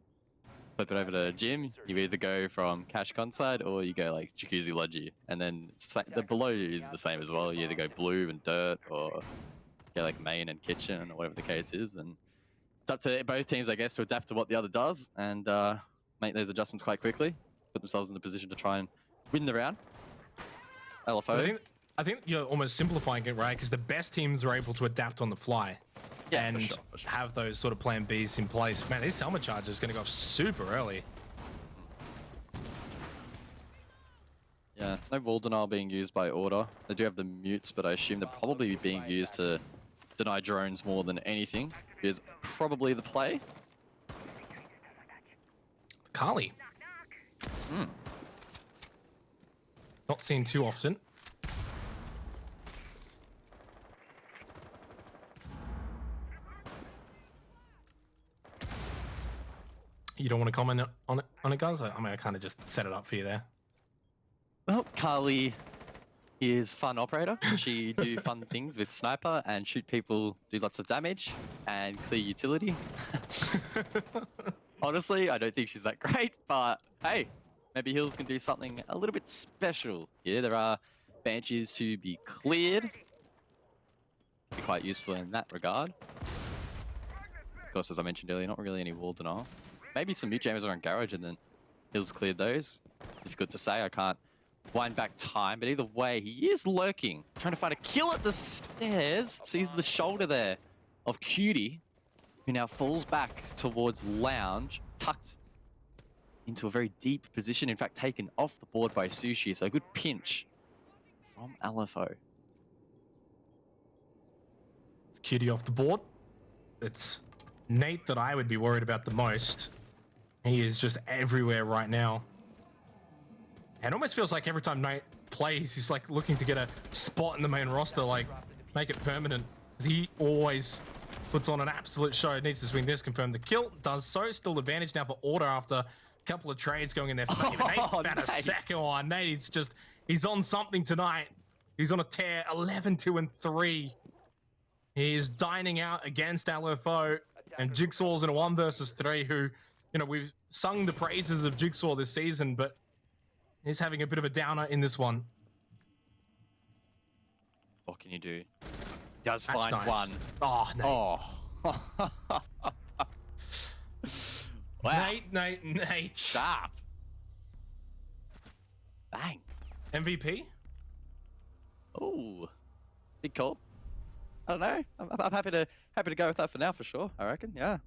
Flip it over to Gym, you either go from Cash Con side or you go like Jacuzzi Logi. And then the below is the same as well. You either go Blue and Dirt or go like Main and Kitchen or whatever the case is. And it's up to both teams, I guess, to adapt to what the other does and make those adjustments quite quickly. Put themselves in the position to try and win the round. LFO. I think you're almost simplifying it, right? Because the best teams are able to adapt on the fly. Yeah, and for sure. have those sort of plan Bs in place. Man, this helmet charge is going to go off super early. Yeah, no wall denial being used by Order. They do have the mutes, but I assume they're probably being used to deny drones more than anything. Is probably the play. Carly. Not seen too often. You don't want to comment on it, guys? I mean, I kind of just set it up for you there. Well, Carly is fun operator. She do fun things with sniper and shoot people, do lots of damage and clear utility. Honestly, I don't think she's that great, but hey, maybe Hills can do something a little bit special here. There are Banshees to be cleared. Be quite useful in that regard. Of course, as I mentioned earlier, not really any wall denial. Maybe some mute jammers around garage and then Hills cleared those. Difficult to say, I can't wind back time, but either way, he is lurking. Trying to find a kill at the stairs. Sees the shoulder there of Cutie, who now falls back towards Lounge, tucked into a very deep position. In fact, taken off the board by Sushi. So a good pinch from LFO. It's Cutie off the board. It's Nate that I would be worried about the most. He is just everywhere right now. And it almost feels like every time Nate plays, he's like looking to get a spot in the main roster, like make it permanent. Because he always puts on an absolute show. Needs to swing this, confirm the kill. Does so. Still advantage now for Order after a couple of trades going in there. Nate found a second one. Nate, he's on something tonight. He's on a tear, 11-2-3. He is dining out against LFO, and Jigsaw's in a 1 versus 3, who, you know, we've sung the praises of Jigsaw this season, but he's having a bit of a downer in this one. What can you do? Does That's find nice. one. Oh, Nate. Oh. Wow. Nate. Sharp. Bang. MVP? Oh, big call. I don't know. I'm happy to go with that for now, for sure. I reckon. Yeah.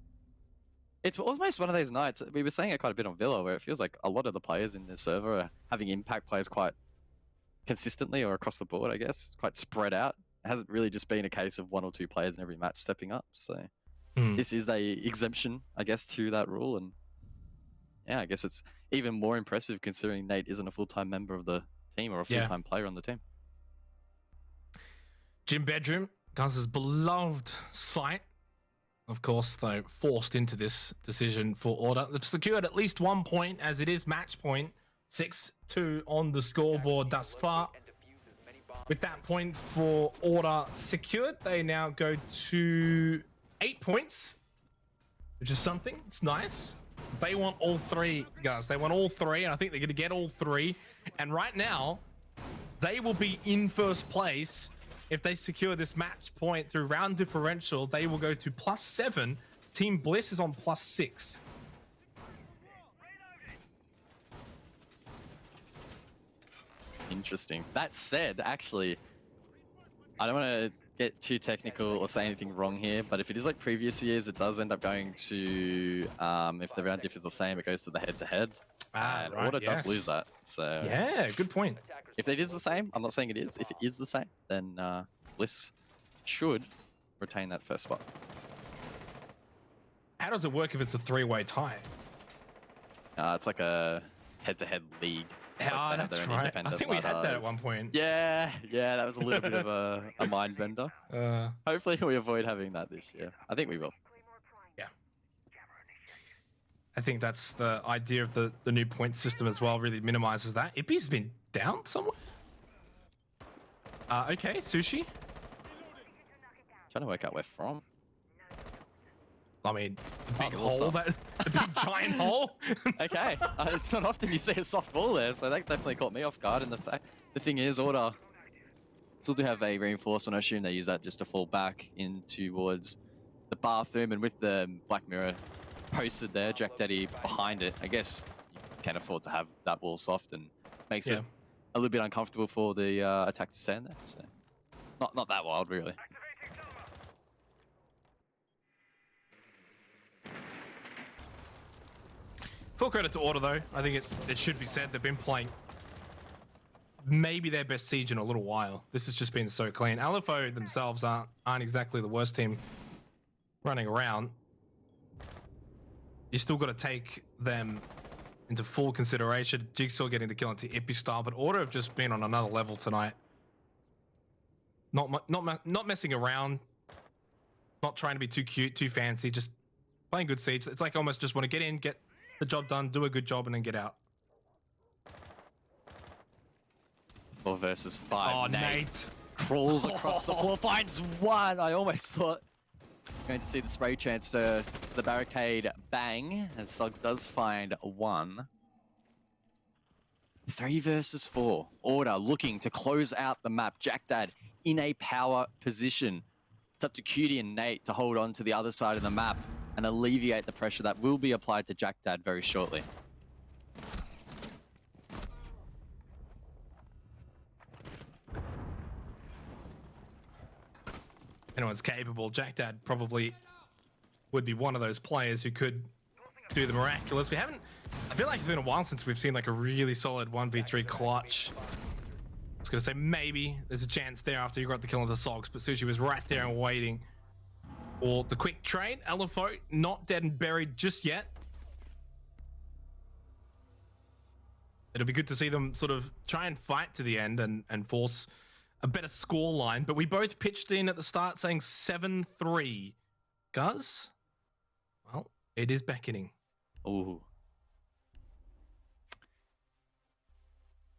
It's almost one of those nights. We were saying it quite a bit on Villa, where it feels like a lot of the players in the server are having impact players quite consistently or across the board. I guess quite spread out. It hasn't really just been a case of 1 or 2 players in every match stepping up. So this is the exemption, I guess, to that rule. And yeah, I guess it's even more impressive considering Nate isn't a full-time member of the team or a full-time player on the team. Gym Bedroom, Guns' beloved site. Of course, though, forced into this decision for Order. They've secured at least 1 point, as it is match point. 6-2 on the scoreboard thus far. With that point for Order secured, they now go to 8 points, which is something. It's nice. They want all 3, guys. They want all 3, and I think they're going to get all 3. And right now, they will be in first place. If they secure this match point through round differential, they will go to +7. Team Bliss is on +6. Interesting. That said, actually, I don't want to get too technical or say anything wrong here, but if it is like previous years, it does end up going to, if the round diff is the same, it goes to the head-to-head. And Right, Order does lose that. So yeah, good point. if it is the same, I'm not saying it is. If it is the same, then Bliss should retain that first spot. How does it work if it's a 3-way tie? It's like a head-to-head league. Like That's right. I think we had that at one point. Yeah, that was a little bit of a mind bender. Hopefully we avoid having that this year. I think we will. Yeah. I think that's the idea of the new point system as well, really minimizes that. Ippy's been down somewhere? Okay, Sushi. Trying to work out where from. I mean, the big also. hole, the big giant hole. Okay, it's not often you see a soft ball there, so that definitely caught me off guard. And the thing is, Order still do have a reinforcement. I assume they use that just to fall back in towards the bathroom, and with the Black Mirror posted there, Jack Daddy behind it, I guess you can afford to have that wall soft, and makes it a little bit uncomfortable for the attack to stand there. So not that wild, really. Full credit to Order, though. I think it should be said they've been playing maybe their best siege in a little while. This has just been so clean. LFO themselves aren't exactly the worst team running around. You still got to take them into full consideration. Jigsaw getting the kill into Ippy style, but Order have just been on another level tonight. Not messing around, not trying to be too cute, too fancy, just playing good Siege. It's like almost just want to get in, get the job done, do a good job, and then get out. 4 versus 5. Oh, Nate. Crawls across the floor, finds one. I almost thought going to see the spray transfer, the barricade bang, as Suggs does find one. 3 versus 4. Order looking to close out the map. Jack Dad in a power position. It's up to Cutie and Nate to hold on to the other side of the map and alleviate the pressure that will be applied to Jack Dad very shortly. Anyone's capable. Jack Dad probably would be one of those players who could do the miraculous. I feel like it's been a while since we've seen like a really solid 1v3 clutch. I was gonna say maybe there's a chance there after you got the kill on the Sogs, but Sushi was right there and waiting for the quick trade. LFO not dead and buried just yet. It'll be good to see them sort of try and fight to the end and force a better score line, but we both pitched in at the start saying 7-3. Guz? Well, it is beckoning. Ooh.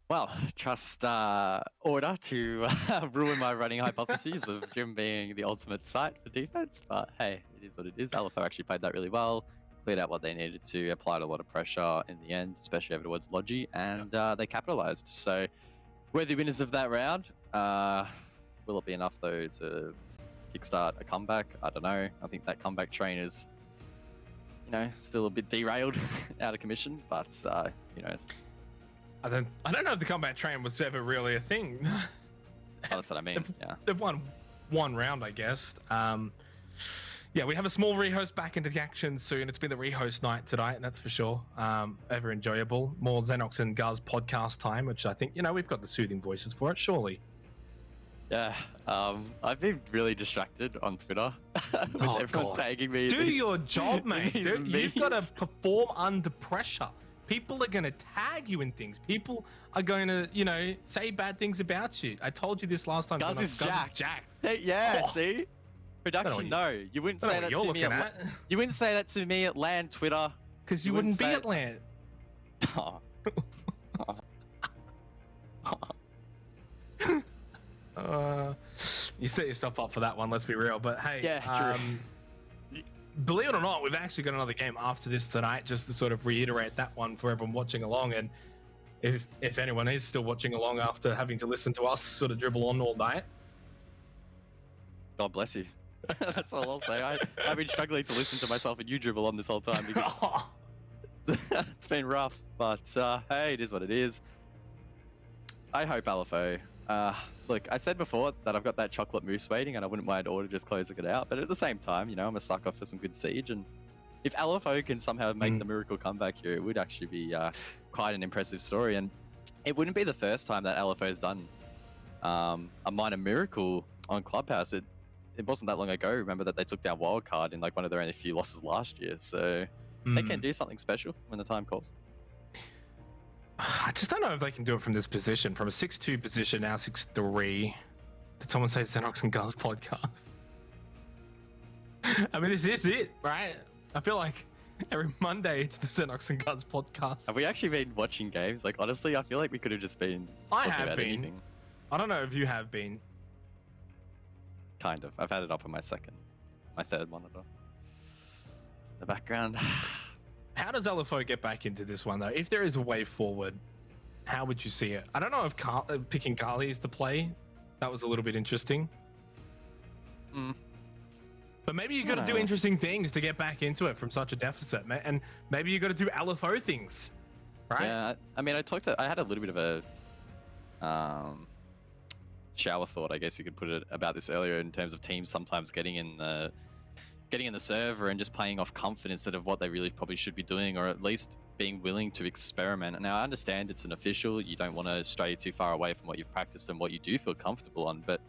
Well, trust Order to ruin my running hypotheses of Jim being the ultimate site for defense, but hey, it is what it is. LFO actually played that really well, cleared out what they needed to, applied a lot of pressure in the end, especially over towards Logi, and they capitalized. So we're the winners of that round. Will it be enough though to kickstart a comeback? I don't know. I think that comeback train is, you know, still a bit derailed, out of commission, but who knows? I don't know if the combat train was ever really a thing. Oh, that's what I mean. Yeah, they've won one round, I guess. Yeah, we have a small rehost back into the action soon. It's been the rehost night tonight, that's for sure. Ever enjoyable. More Xenox and Guz podcast time, which I think, you know, we've got the soothing voices for it, surely. Yeah, I've been really distracted on Twitter with everyone tagging me. Do your job, mate. You've got to perform under pressure. People are going to tag you in things. People are going to, you know, say bad things about you. I told you this last time. Guz is jacked. Hey, yeah, see? Production, no. You wouldn't say that to me. You wouldn't say that to me at LAN Twitter. Because you wouldn't be at LAN. You set yourself up for that one, let's be real. But hey, yeah, believe it or not, we've actually got another game after this tonight, just to sort of reiterate that one for everyone watching along. And if anyone is still watching along after having to listen to us sort of dribble on all night, God bless you. That's all I'll say. I've been struggling to listen to myself and you dribble on this whole time because it's been rough. But hey, it is what it is. I hope LFO. Look, I said before that I've got that chocolate mousse waiting and I wouldn't mind Order just closing it out. But at the same time, you know, I'm a sucker for some good Siege. And if LFO can somehow make the miracle comeback here, it would actually be quite an impressive story. And it wouldn't be the first time that LFO has done a minor miracle on Clubhouse. It wasn't that long ago. Remember that they took down Wildcard in like one of their only few losses last year. So they can do something special when the time calls. I just don't know if they can do it from this position, from a 6-2 position, now 6-3. Did someone say Xenox and Guz podcast? I mean, this is it, right? I feel like every Monday it's the Xenox and Guz podcast. Have we actually been watching games? Like, honestly, I feel like we could have just been I have about been. Anything. I don't know if you have been. Kind of. I've had it up on my third monitor. It's in the background. How does LFO get back into this one, though? If there is a way forward, how would you see it? I don't know if picking Kali is the play. That was a little bit interesting. But maybe you got to do interesting things to get back into it from such a deficit, and maybe you got to do LFO things, right? Yeah, I mean, I had a little bit of a shower thought, I guess you could put it, about this earlier in terms of teams sometimes getting in the server and just playing off comfort instead of what they really probably should be doing, or at least being willing to experiment. Now, I understand it's an official. You don't want to stray too far away from what you've practiced and what you do feel comfortable on, but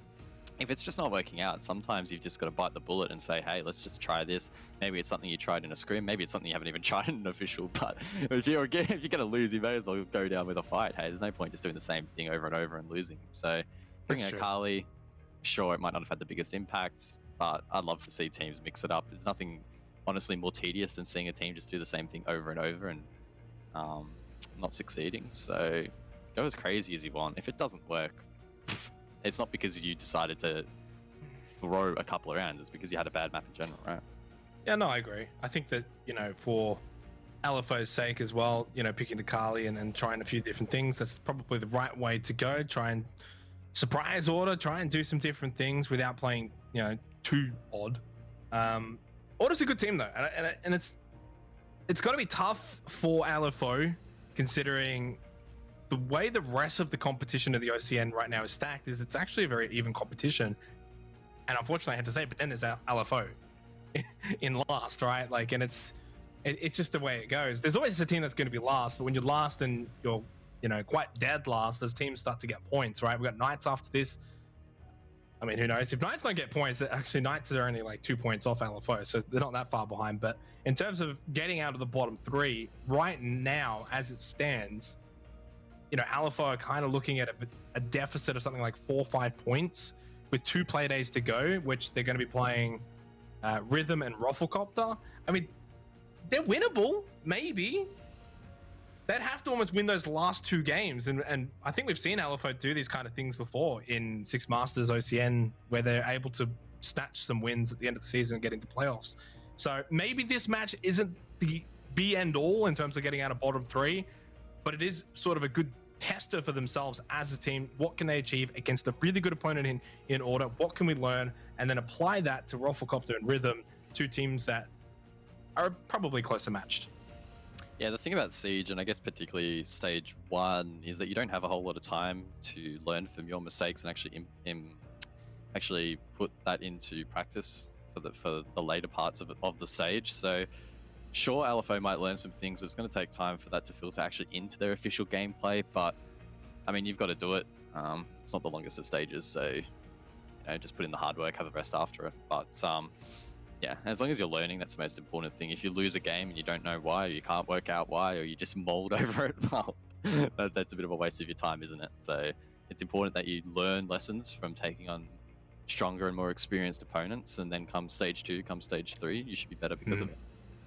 if it's just not working out, sometimes you've just got to bite the bullet and say, hey, let's just try this. Maybe it's something you tried in a scrim. Maybe it's something you haven't even tried in an official. But if you're going to lose, you may as well go down with a fight. Hey, there's no point just doing the same thing over and over and losing. So bringing a Carly, sure, it might not have had the biggest impact, but I'd love to see teams mix it up. There's nothing, honestly, more tedious than seeing a team just do the same thing over and over and not succeeding. So go as crazy as you want. If it doesn't work, it's not because you decided to throw a couple of rounds. It's because you had a bad map in general, right? Yeah, no, I agree. I think that, for LFO's sake as well, picking the Carly and trying a few different things, that's probably the right way to go. Try and surprise order, try and do some different things without playing, too odd. Order's a good team though, and it's got to be tough for LFO considering the way the rest of the competition of the OCN right now is stacked. Is it's actually a very even competition, and unfortunately I had to say, but then there's LFO in last, right? Like, and it's just the way it goes. There's always a team that's going to be last, but when you're last and you're quite dead last, those teams start to get points, right? We've got Knights after this. I mean, who knows? If Knights don't get points, actually Knights are only like 2 points off LFO, so they're not that far behind. But in terms of getting out of the bottom three, right now, as it stands, LFO are kind of looking at a deficit of something like 4 or 5 points with 2 play days to go, which they're going to be playing Rhythm and Rufflecopter. I mean, they're winnable, maybe. They'd have to almost win those last 2 games. And I think we've seen LFO do these kind of things before in Six Masters OCN, where they're able to snatch some wins at the end of the season and get into playoffs. So maybe this match isn't the be end all in terms of getting out of bottom 3, but it is sort of a good tester for themselves as a team. What can they achieve against a really good opponent in Order? What can we learn? And then apply that to Rufflecopter and Rhythm, 2 teams that are probably closer matched. Yeah, the thing about Siege, and I guess particularly Stage 1, is that you don't have a whole lot of time to learn from your mistakes and actually put that into practice for the later parts of the stage. So sure, LFO might learn some things, but it's going to take time for that to filter actually into their official gameplay. But I mean, you've got to do it. It's not the longest of stages, so just put in the hard work, have the rest after it. But yeah, as long as you're learning, that's the most important thing. If you lose a game and you don't know why, or you can't work out why, or you just mold over it, well, that's a bit of a waste of your time, isn't it? So it's important that you learn lessons from taking on stronger and more experienced opponents, and then come stage 2, come stage 3, you should be better because of it.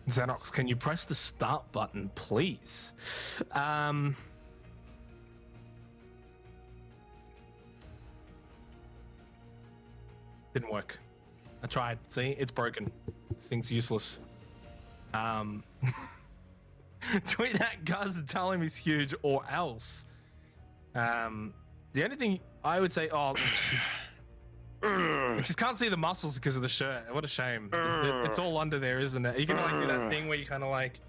Xenox, can you press the start button, please? Didn't work. I tried. See, it's broken. This thing's useless. Tweet at Guz and tell him he's huge, or else. The only thing I would say, oh, jeez. I just can't see the muscles because of the shirt. What a shame. It's all under there, isn't it? Are you gonna like do that thing where you kind of like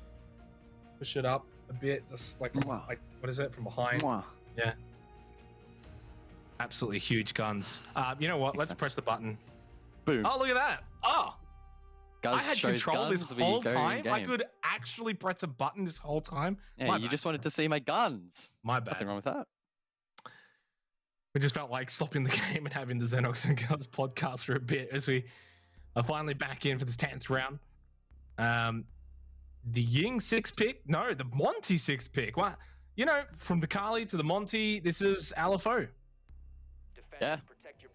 push it up a bit, just like from, like, what is it, from behind? Yeah. Absolutely huge guns. You know what? Let's press the button. Boom. Oh, look at that. Oh. Guz I had shows control guns, this we whole go in time. I game. could actually press a button this whole time. Yeah, My you bad. just wanted to see my guns. My bad. Nothing wrong with that. We just felt like stopping the game and having the Xenox and Guz podcast for a bit as we are finally back in for this 10th round. The Ying 6 pick? No, the Monty 6 pick. What? From the Carly to the Monty, this is LFO. Yeah.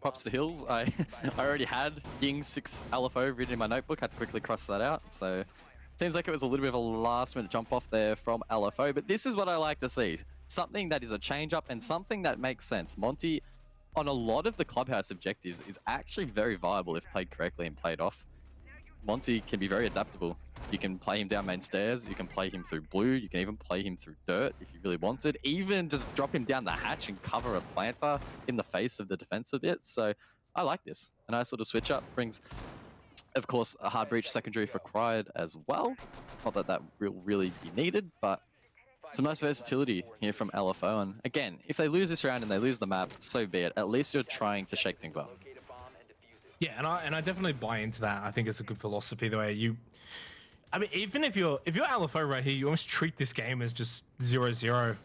Props to Hills. I already had Ying 6 LFO written in my notebook. Had to quickly cross that out. So seems like it was a little bit of a last minute jump off there from LFO. But this is what I like to see. Something that is a change up and something that makes sense. Monty, on a lot of the clubhouse objectives, is actually very viable if played correctly and played off. Monty can be very adaptable. You can play him down main stairs, you can play him through blue, you can even play him through dirt if you really wanted. Even just drop him down the hatch and cover a planter in the face of the defense a bit. So I like this. A nice little switch up. Brings, of course, a hard breach secondary for required as well. Not that that will really be needed, but some nice versatility here from LFO. And again, if they lose this round and they lose the map, so be it. At least you're trying to shake things up. Yeah, and I definitely buy into that. I think it's a good philosophy the way I mean, even if you're LFO right here, you almost treat this game as just 0-0.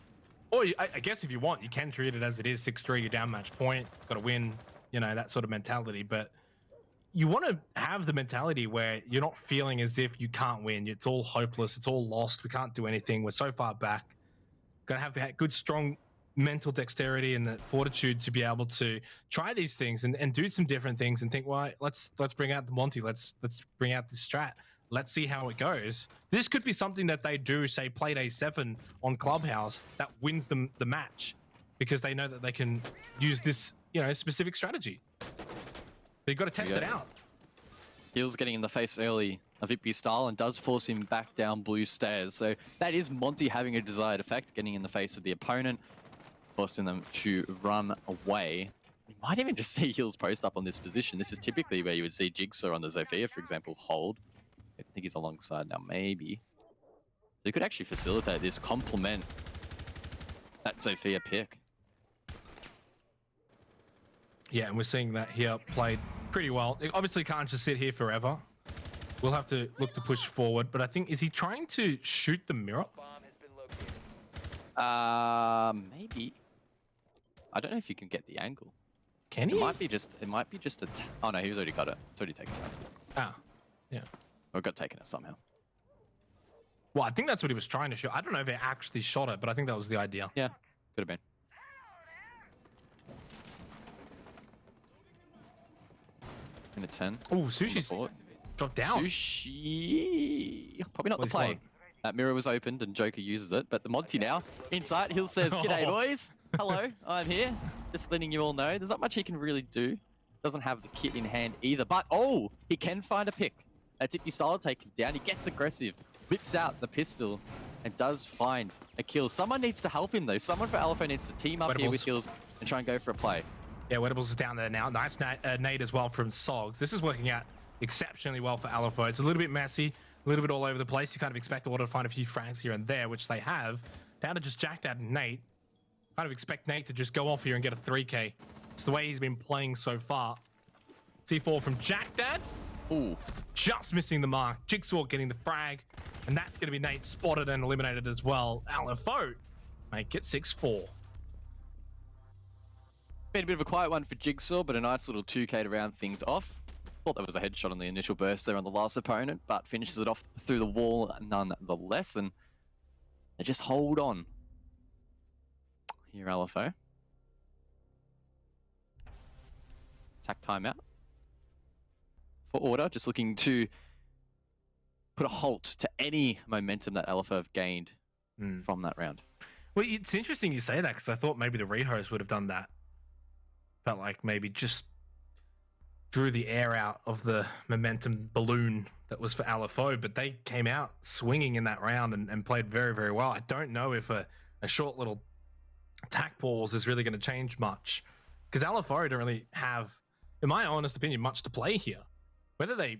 Or I guess if you want, you can treat it as it is 6-3, you're down match point, got to win you know, that sort of mentality. But you want to have the mentality where you're not feeling as if you can't win. It's all hopeless. It's all lost. We can't do anything. We're so far back. Got to have that good, strong mental dexterity and the fortitude to be able to try these things and do some different things and think, well, let's bring out the Monty. Let's bring out the strat. Let's see how it goes. This could be something that they do, say, Playday 7 on Clubhouse that wins them the match because they know that they can use this, you know, specific strategy. But you've got to test it out. Heel's getting in the face early of Ippy style and does force him back down blue stairs. So that is Monty having a desired effect, getting in the face of the opponent, forcing them to run away. You might even just see Heel's post up on this position. This is typically where you would see Jigsaw on the Zofia, for example, hold. I think he's alongside now, maybe. So you could actually facilitate this, complement that Zofia pick. Yeah, and we're seeing that here played pretty well. It obviously can't just sit here forever. We'll have to look to push forward, but I think, is he trying to shoot the mirror? Bomb has been located. Maybe. I don't know if you can get the angle. Can he? It might be just a... Oh no, he's already got it. It's already taken it. Ah, yeah. Or it got taken it somehow. Well, I think that's what he was trying to shoot. I don't know if he actually shot it, but I think that was the idea. Yeah, could have been. In a 10. Oh, Sushi's dropped down. Sushi... Probably not What the he's play. got. That mirror was opened and Joker uses it, but the Monty now, inside, Hill says, "G'day, boys. Hello, I'm here. Just letting you all know, there's not much he can really do. Doesn't have the kit in hand either, but oh, he can find a pick. That's Ippy Style taken down. He gets aggressive, whips out the pistol, and does find a kill. Someone needs to help him, though. Someone for LFO needs to team up here with Hills and try and go for a play. Yeah, Wedables is down there now. Nice nade as well from Sogs. This is working out exceptionally well for LFO. It's a little bit messy, a little bit all over the place. You kind of expect Order to find a few frags here and there, which they have. Down to just Jack Dad and Nate. Kind of expect Nate to just go off here and get a 3K. It's the way he's been playing so far. C4 from Jack Dad. Ooh. Just missing the mark. Jigsaw getting the frag. And that's going to be Nate spotted and eliminated as well. LFO make it 6-4. Been a bit of a quiet one for Jigsaw, but a nice little 2K to round things off. Thought that was a headshot on the initial burst there on the last opponent, but finishes it off through the wall nonetheless, and they just hold on. Here, LFO. Attack timeout. For Order, just looking to put a halt to any momentum that LFO have gained from that round. Well, it's interesting you say that, because I thought maybe the rehost would have done that. Felt like maybe just drew the air out of the momentum balloon that was for LFO, but they came out swinging in that round and played very, very well. I don't know if a short little attack pause is really going to change much, because LFO don't really have, in my honest opinion, much to play here. Whether they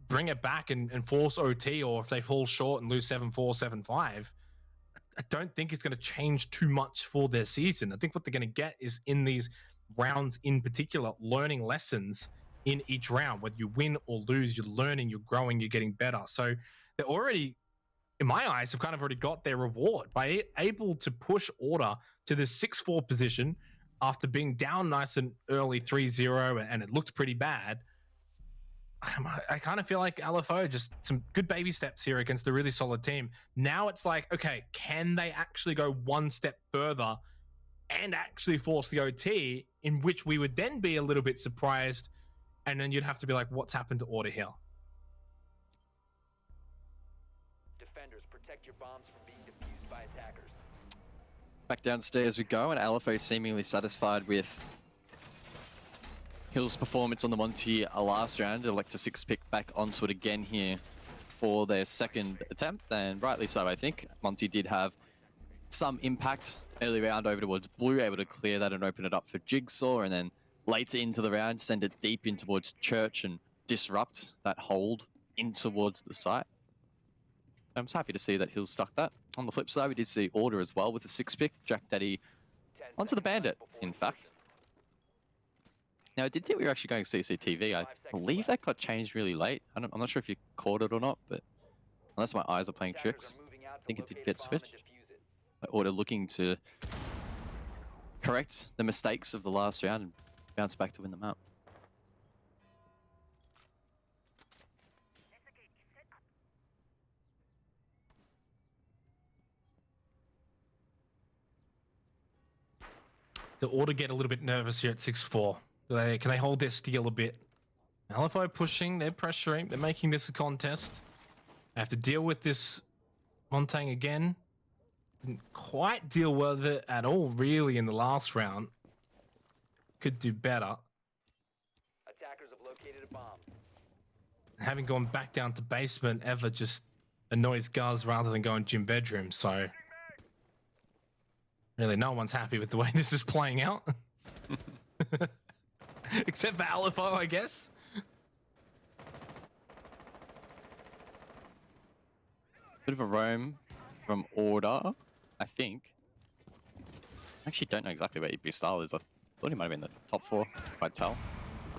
bring it back and force OT, or if they fall short and lose 7-4, 7-5, I don't think it's going to change too much for their season. I think what they're going to get is, in these rounds in particular, learning lessons in each round. Whether you win or lose, you're learning, you're growing, you're getting better. So they're already, in my eyes, have kind of already got their reward by able to push Order to the 6-4 position after being down nice and early 3-0, and it looked pretty bad. I kind of feel like LFO, just some good baby steps here against a really solid team. Now it's like, okay, can they actually go one step further and actually force the OT, in which we would then be a little bit surprised, and then you'd have to be like, what's happened to Order here? Defenders, protect your bombs from being defused by attackers. Back downstairs we go, and LFO seemingly satisfied with Hill's performance on the Monty last round. Elect to 6-pick back onto it again here for their second attempt, and rightly so, I think. Monty did have some impact early round over towards blue, able to clear that and open it up for Jigsaw, and then later into the round, send it deep in towards Church and disrupt that hold in towards the site. I'm just happy to see that Hill stuck that. On the flip side, we did see Order as well with the 6-pick. Jack Daddy onto the Bandit, in fact. Now, I did think we were actually going CCTV. I believe that got changed really late. I'm not sure if you caught it or not, but unless my eyes are playing tricks, I think it did get switched. Order looking to correct the mistakes of the last round and bounce back to win the map. The Order get a little bit nervous here at 6-4. Can they hold their steel a bit? LFO pushing, they're pressuring, they're making this a contest. They have to deal with this Montang again. Didn't quite deal with it at all, really, in the last round. Could do better. Attackers have located a bomb. Having gone back down to basement ever just annoys Guz rather than going gym bedroom, so really no one's happy with the way this is playing out. Except for LFO, I guess. Bit of a roam from Order, I think. I actually don't know exactly where EP Style is. I thought he might have been in the top 4. Quite tell.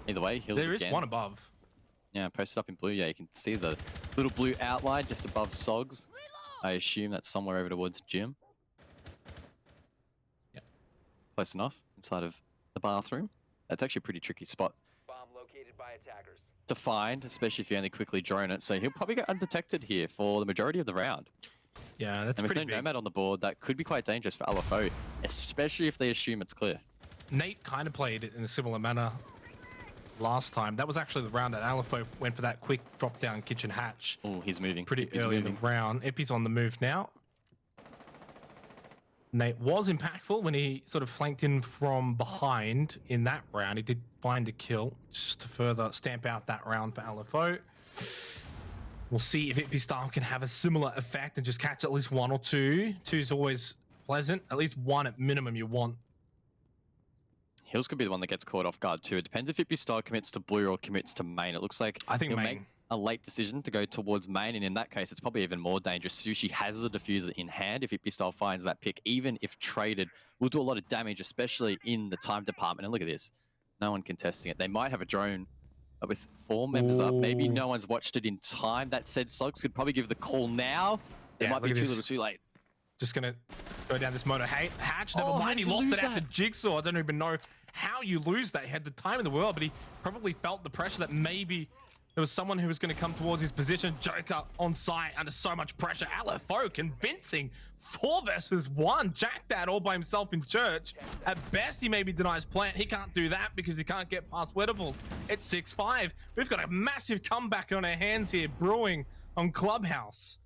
Either way, Hills There is again. one above. Yeah, posted up in blue. Yeah, you can see the little blue outline just above Sogs. I assume that's somewhere over towards Gym. Yep. Close enough, inside of the bathroom. That's actually a pretty tricky spot Bomb located by attackers. to find, especially if you only quickly drone it. So he'll probably go undetected here for the majority of the round. Yeah, that's And with pretty no big. Nomad on the board, that could be quite dangerous for LFO, especially if they assume it's clear. Nate kind of played it in a similar manner last time. That was actually the round that LFO went for that quick drop down kitchen hatch. Oh, he's moving. Pretty He's early moving. in the round. Epi's on the move now. Nate was impactful when he sort of flanked in from behind in that round. He did find a kill just to further stamp out that round for LFO. We'll see if Ippy Style can have a similar effect and just catch at least 1 or 2. 2 is always pleasant. At least 1 at minimum you want. Hills could be the one that gets caught off guard too. It depends if Ippy Style commits to blue or commits to main. It looks like I think he'll main. make a late decision to go towards main, and in that case, it's probably even more dangerous. Sushi has the diffuser in hand. If Ippy Style finds that pick, even if traded, will do a lot of damage, especially in the time department. And look at this. No one contesting it. They might have a drone with 4 members up. Maybe Ooh. no one's watched it in time. That said, Sogs could probably give the call now. It Yeah, might be look too at this. little too late. Just gonna go down this motor hatch. Never Oh, how mind, he did you lost lose it out to that? Jigsaw. I don't even know how you lose that. He had the time in the world, but he probably felt the pressure that maybe there was someone who was going to come towards his position. Joker on site under so much pressure. LFO convincing 4 versus 1. Jack that all by himself in church. At best, he maybe denies plant. He can't do that because he can't get past Wettables. It's 6-5. We've got a massive comeback on our hands here brewing on Clubhouse.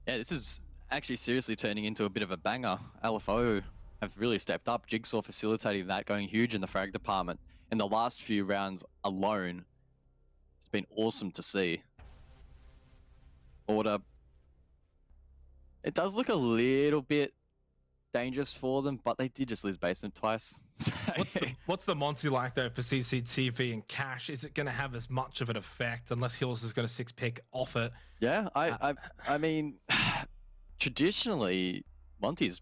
Yeah, this is actually seriously turning into a bit of a banger. LFO have really stepped up. Jigsaw facilitating that, going huge in the frag department. In the last few rounds alone, it's been awesome to see. Order. It does look a little bit dangerous for them, but they did just lose basement twice. What's the Monty like though for CCTV and Cash? Is it going to have as much of an effect unless Hills is going to 6-pick off it? Yeah, I mean, traditionally, Monty's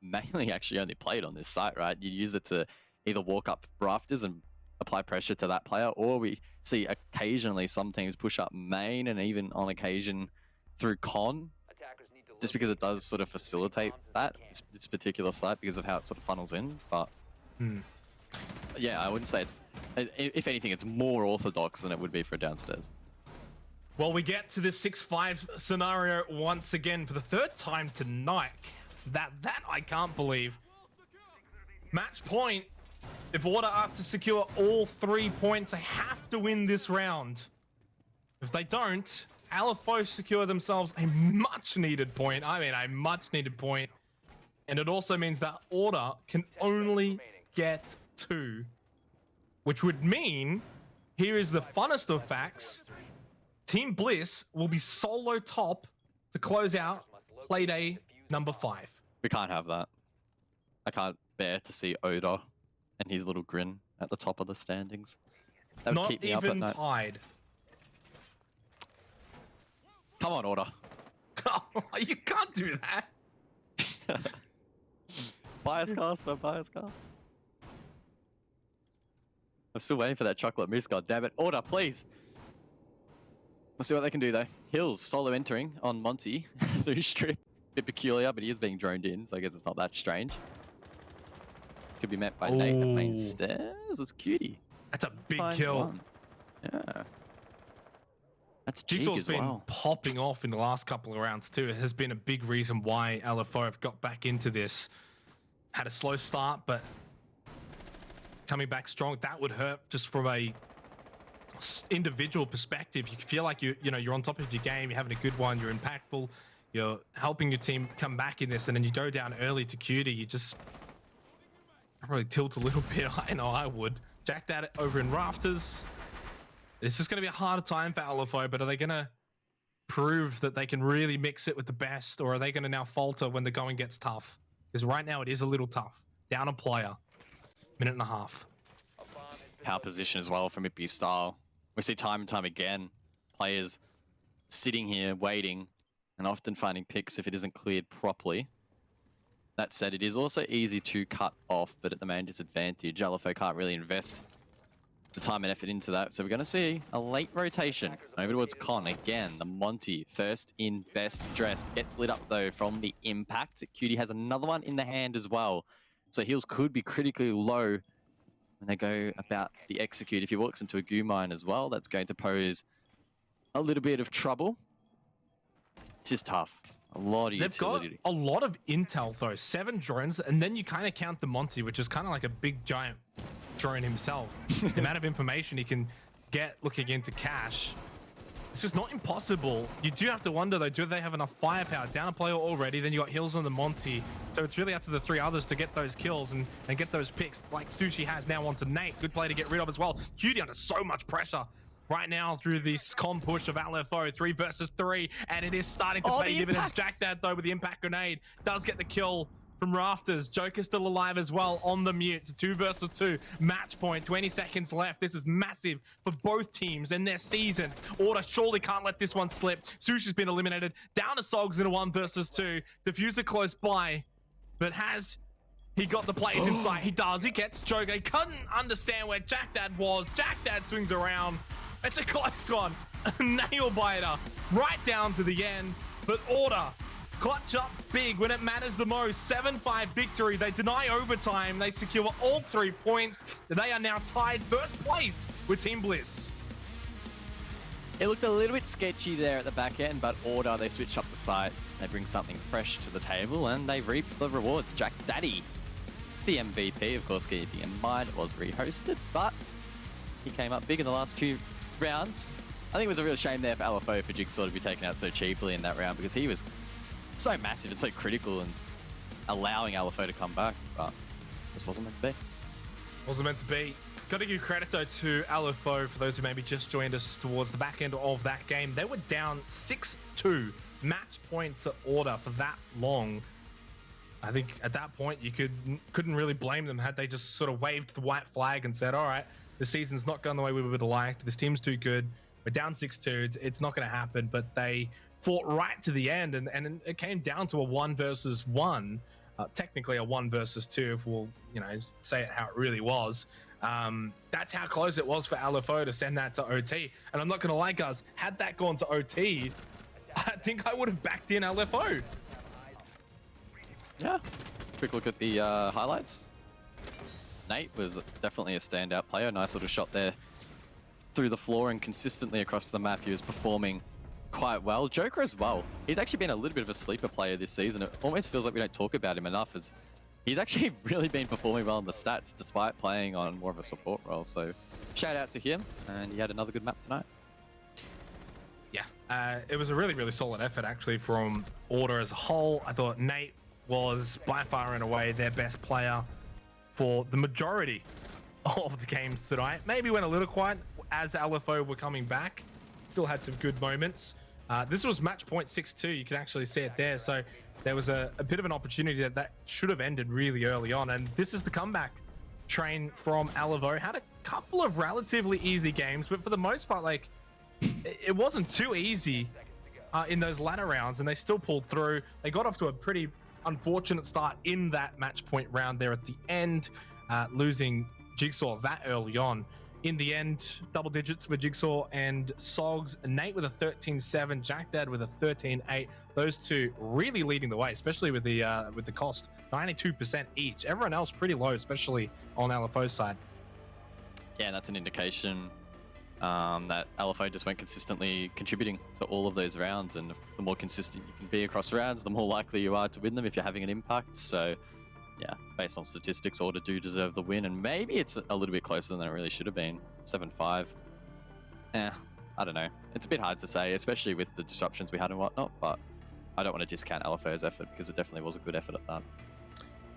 mainly actually only played on this site, right? You use it to either walk up rafters and apply pressure to that player, or we see occasionally some teams push up main and even on occasion through con, Attackers need to just because it locate does sort of facilitate bombs as that, they can. this particular site, because of how it sort of funnels in. But yeah, I wouldn't say it's, if anything, it's more orthodox than it would be for downstairs. Well, we get to this 6-5 scenario once again for the 3rd time tonight. That I can't believe. Match point. If Order are to secure all 3 points, they have to win this round. If they don't, LFO secure themselves a much-needed point. I mean, a much-needed point. And it also means that Order can only get 2. Which would mean, here is the funnest of facts, Team Bliss will be solo top to close out Playday number 5. We can't have that. I can't bear to see Oda and his little grin at the top of the standings. That would Not keep me up at even night. tied. Come on, Order. You can't do that. Bias cast, no bias cast. I'm still waiting for that chocolate mousse, goddammit. Order, please. We'll see what they can do though. Hills solo entering on Monty through strip. Bit peculiar, but he is being droned in, so I guess it's not that strange. Could be met by Nate at main Ooh. stairs. It's Cutie. That's a big Finds kill. one. Yeah. That's Jig Jigsaw's as been well. popping off in the last couple of rounds too. It has been a big reason why LFO have got back into this. Had a slow start, but coming back strong. That would hurt just from a individual perspective. You feel like you're on top of your game. You're having a good one. You're impactful. You're helping your team come back in this, and then you go down early to Cutie. You just probably tilt a little bit. I know I would. Jacked at it over in rafters. This is going to be a harder time for LFO, but are they going to prove that they can really mix it with the best, or are they going to now falter when the going gets tough? Because right now it is a little tough. Down a player. Minute and a half. Power position as well from Ippy's style. We see time and time again players sitting here waiting and often finding picks if it isn't cleared properly. That said, it is also easy to cut off, but at the main disadvantage, LFO can't really invest the time and effort into that. So we're going to see a late rotation over towards Con. Again, the Monty, first in, best dressed. Gets lit up though from the impact. Cutie has another one in the hand as well. So heals could be critically low when they go about the execute. If he walks into a goo mine as well, that's going to pose a little bit of trouble. It's just tough. A lot of utility. They've got a lot of intel though. 7 drones, and then you kind of count the Monty, which is kind of like a big giant drone himself. The amount of information he can get looking into cache. It's just not impossible. You do have to wonder though, do they have enough firepower? Down a player already, then you got heals on the Monty. So it's really up to the 3 others to get those kills and get those picks like Sushi has now onto Nate. Good play to get rid of as well. Cutie under so much pressure right now through this con push of LFO. 3 versus 3, and it is starting to pay dividends. Jack Dad though with the impact grenade does get the kill from rafters. Joker's still alive as well on the mute. It's a 2 versus 2 match point. 20 seconds left. This is massive for both teams and their seasons. Order surely can't let this one slip. Sushi's been eliminated. Down to Sogs in a 1 versus 2. Diffuser close by, but has he got the plays in sight? He does. He gets Joker. He couldn't understand where Jack Dad was. Jack Dad swings around. It's a close one. A nail biter right down to the end, but Order clutch up big when it matters the most. 7-5 victory. They deny overtime. They secure all 3 points. They are now tied first place with Team Bliss. It looked a little bit sketchy there at the back end, but Order, they switch up the site. They bring something fresh to the table and they reap the rewards. Jack Daddy, the MVP, of course, keeping in mind it was rehosted, but he came up big in the last 2 rounds. I think it was a real shame there for LFO for Jigsaw to be taken out so cheaply in that round because he was so massive and so critical and allowing LFO to come back, but this wasn't meant to be. Wasn't meant to be. Got to give credit though to LFO for those who maybe just joined us towards the back end of that game. They were down 6-2 match point to Order for that long. I think at that point you couldn't really blame them had they just sort of waved the white flag and said, all right, the season's not going the way we would have liked. This team's too good. We're down 6-2. It's not going to happen. But they fought right to the end, and it came down to a 1 versus 1. Technically a 1 versus 2, if we'll say it how it really was. That's how close it was for LFO to send that to OT. And I'm not going to lie, guys, had that gone to OT, I think I would have backed in LFO. Yeah. Quick look at the highlights. Nate was definitely a standout player. Nice little shot there through the floor and consistently across the map. He was performing quite well. Joker as well. He's actually been a little bit of a sleeper player this season. It almost feels like we don't talk about him enough, as he's actually really been performing well in the stats despite playing on more of a support role. So shout out to him, and he had another good map tonight. Yeah, it was a really, really solid effort actually from Order as a whole. I thought Nate was by far and away their best player for the majority of the games tonight. Maybe went a little quiet as the LFO were coming back. Still had some good moments. This was match point 6-2. You can actually see it there. So there was a bit of an opportunity that should have ended really early on. And this is the comeback train from LFO. Had a couple of relatively easy games, but for the most part, like, it wasn't too easy in those latter rounds, and they still pulled through. They got off to a pretty unfortunate start in that match point round there at the end, losing Jigsaw that early on in the end, double digits for Jigsaw and Sogs. Nate with a 13-7, Jack Dad with a 13-8. Those two really leading the way, especially with the cost, 92% each. Everyone else pretty low, especially on LFO's side. Yeah, that's an indication that LFO just went consistently contributing to all of those rounds, and the more consistent you can be across rounds, the more likely you are to win them if you're having an impact. So yeah, based on statistics, Order do deserve the win, and maybe it's a little bit closer than it really should have been. 7-5. I don't know. It's a bit hard to say, especially with the disruptions we had and whatnot, but I don't want to discount LFO's effort because it definitely was a good effort at that.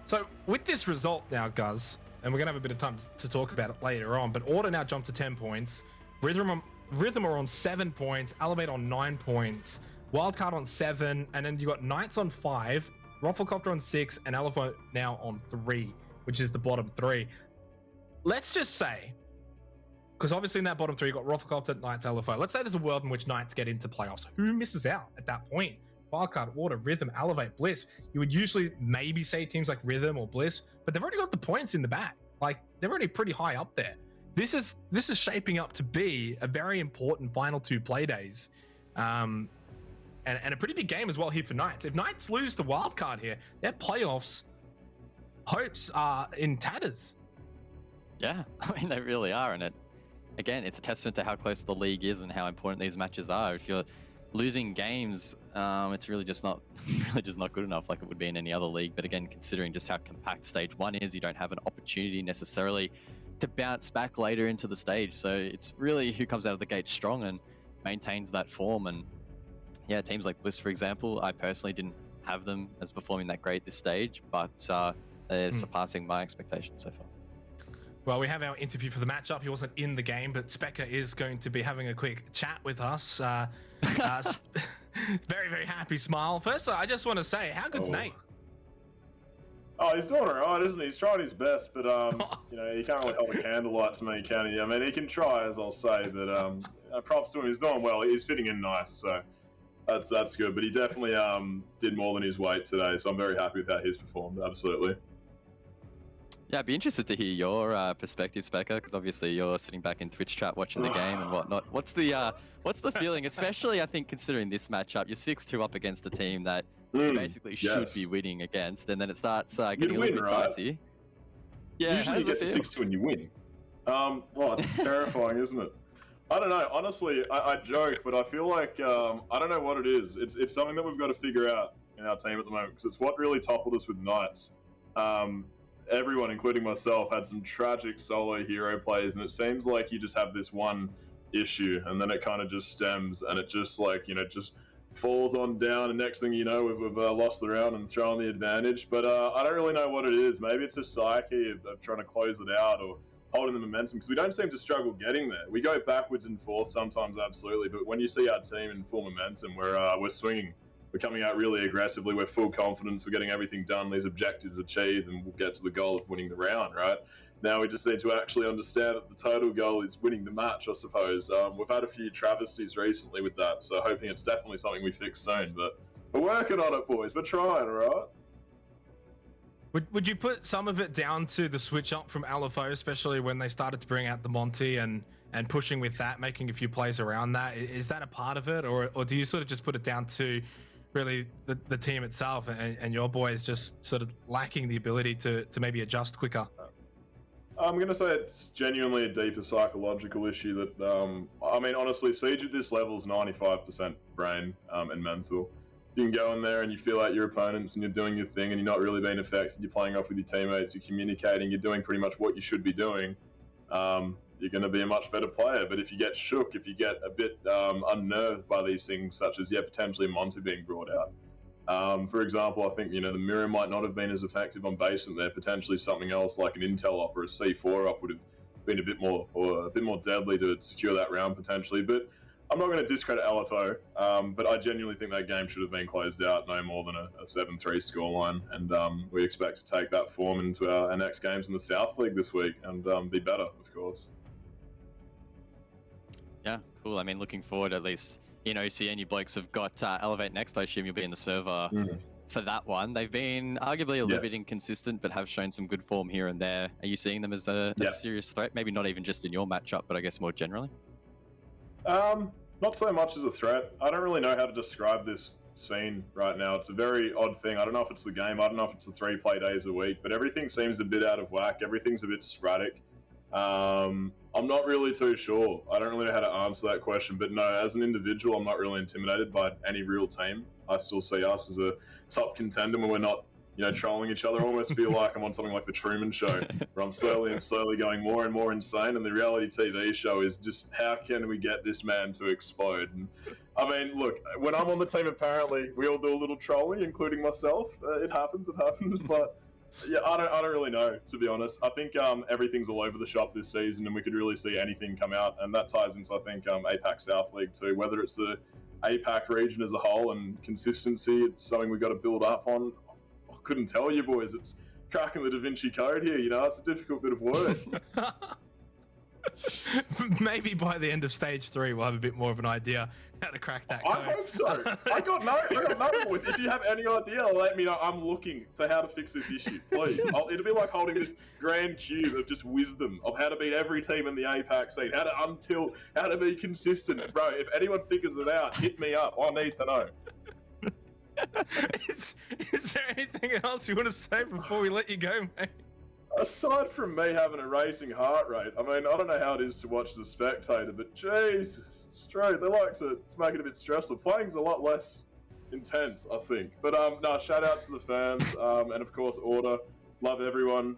So with this result now, Guz, and we're going to have a bit of time to talk about it later on, but Order now jumped to 10 points. Rhythm are on 7 points, Elevate on 9 points, Wildcard on 7, and then you got Knights on 5, Rufflecopter on 6, and LFO now on 3, which is the bottom 3. Let's just say, because obviously in that bottom 3 you got Rufflecopter, Knights, LFO. Let's say there's a world in which Knights get into playoffs. Who misses out at that point? Wildcard, Order, Rhythm, Elevate, Bliss. You would usually maybe say teams like Rhythm or Bliss, but they've already got the points in the back. Like, they're already pretty high up there. This is shaping up to be a very important final 2 play days. And a pretty big game as well here for Knights. If Knights lose the wild card here, their playoffs hopes are in tatters. Yeah, I mean, they really are. And again, it's a testament to how close the league is and how important these matches are. If you're losing games, it's really just not good enough like it would be in any other league. But again, considering just how compact stage 1 is, you don't have an opportunity necessarily to bounce back later into the stage. So it's really who comes out of the gate strong and maintains that form. And yeah, teams like Bliss, for example, I personally didn't have them as performing that great this stage, but they're surpassing my expectations so far. Well, we have our interview for the matchup. He wasn't in the game, but Specker is going to be having a quick chat with us. Very, very happy smile. First, I just want to say, how good's Nate? Oh, he's doing all right, isn't he? He's trying his best, but you know, he can't really hold a candlelight to me, can he? I mean, he can try, as I'll say, but props to him. He's doing well. He's fitting in nice, so that's good. But he definitely did more than his weight today, so I'm very happy with how he's performed. Absolutely. Yeah, I'd be interested to hear your perspective, Specker, because obviously you're sitting back in Twitch chat watching the game and whatnot. What's the feeling, especially I think considering this matchup? You're 6-2 up against a team that you basically should be winning against, and then it starts getting a little bit dicey. Yeah, usually you get to 6-2 and you win. Well, it's terrifying, isn't it? I don't know. Honestly, I joke, but I feel like I don't know what it is. It's something that we've got to figure out in our team at the moment, because it's what really toppled us with Knights. Everyone, including myself, had some tragic solo hero plays, and it seems like you just have this one issue, and then it kind of just stems, and it just just falls on down, and next thing you know, we've lost the round and thrown the advantage. But I don't really know what it is. Maybe it's a psyche of trying to close it out or holding the momentum, because we don't seem to struggle getting there. We go backwards and forth sometimes, absolutely, but when you see our team in full momentum, we're swinging. We're coming out really aggressively. We're full confidence. We're getting everything done, these objectives achieved, and we'll get to the goal of winning the round, right? Now we just need to actually understand that the total goal is winning the match, I suppose. We've had a few travesties recently with that, so hoping it's definitely something we fix soon. But we're working on it, boys. We're trying, right? Would you put some of it down to the switch up from LFO, especially when they started to bring out the Monty and pushing with that, making a few plays around that? Is that a part of it, or do you sort of just put it down to really the team itself and your boys just sort of lacking the ability to maybe adjust quicker? I'm going to say it's genuinely a deeper psychological issue that, I mean, honestly, Siege at this level is 95% brain and mental. You can go in there and you feel like your opponents and you're doing your thing and you're not really being affected. You're playing off with your teammates, you're communicating, you're doing pretty much what you should be doing. You're going to be a much better player. But if you get shook, if you get a bit unnerved by these things, such as, potentially Monty being brought out. For example, I think, the mirror might not have been as effective on base, and there potentially something else like an Intel op or a C4 op would have been a bit more deadly to secure that round potentially. But I'm not going to discredit LFO, but I genuinely think that game should have been closed out no more than a 7-3 scoreline, and we expect to take that form into our next games in the South League this week and be better, of course. Yeah, cool. I mean, looking forward, at least in OCN, you blokes have got Elevate next. I assume you'll be in the server for that one. They've been arguably a little bit Yes. inconsistent, but have shown some good form here and there. Are you seeing them as a Yeah. serious threat? Maybe not even just in your matchup, but I guess more generally. Not so much as a threat. I don't really know how to describe this scene right now. It's a very odd thing. I don't know if it's the game. I don't know if it's the 3 play days a week, but everything seems a bit out of whack. Everything's a bit sporadic. I'm not really too sure. I don't really know how to answer that question, but no, as an individual, I'm not really intimidated by any real team. I still see us as a top contender when we're not, trolling each other. I almost feel like I'm on something like the Truman Show, where I'm slowly going more and more insane. And the reality TV show is just, how can we get this man to explode? And I mean, look, when I'm on the team, apparently we all do a little trolling, including myself. It happens, but yeah, I don't really know, to be honest. I think everything's all over the shop this season, and we could really see anything come out, and that ties into, I think, APAC South League too. Whether it's the APAC region as a whole and consistency, it's something we've got to build up on. I couldn't tell you, boys. It's cracking the Da Vinci Code here. It's a difficult bit of work. Maybe by the end of stage 3, we'll have a bit more of an idea how to crack that code. I hope so. I got no, boys. If you have any idea, let me know. I'm looking to how to fix this issue, please. It'll be like holding this grand cube of just wisdom of how to beat every team in the APAC scene, how to untilt, how to be consistent. Bro, if anyone figures it out, hit me up. I need to know. Is there anything else you want to say before we let you go, mate? Aside from me having a racing heart rate, I mean, I don't know how it is to watch as a spectator, but Jesus, straight, they like to make it a bit stressful. Playing's a lot less intense, I think. But no, shout outs to the fans, and of course, Order. Love everyone.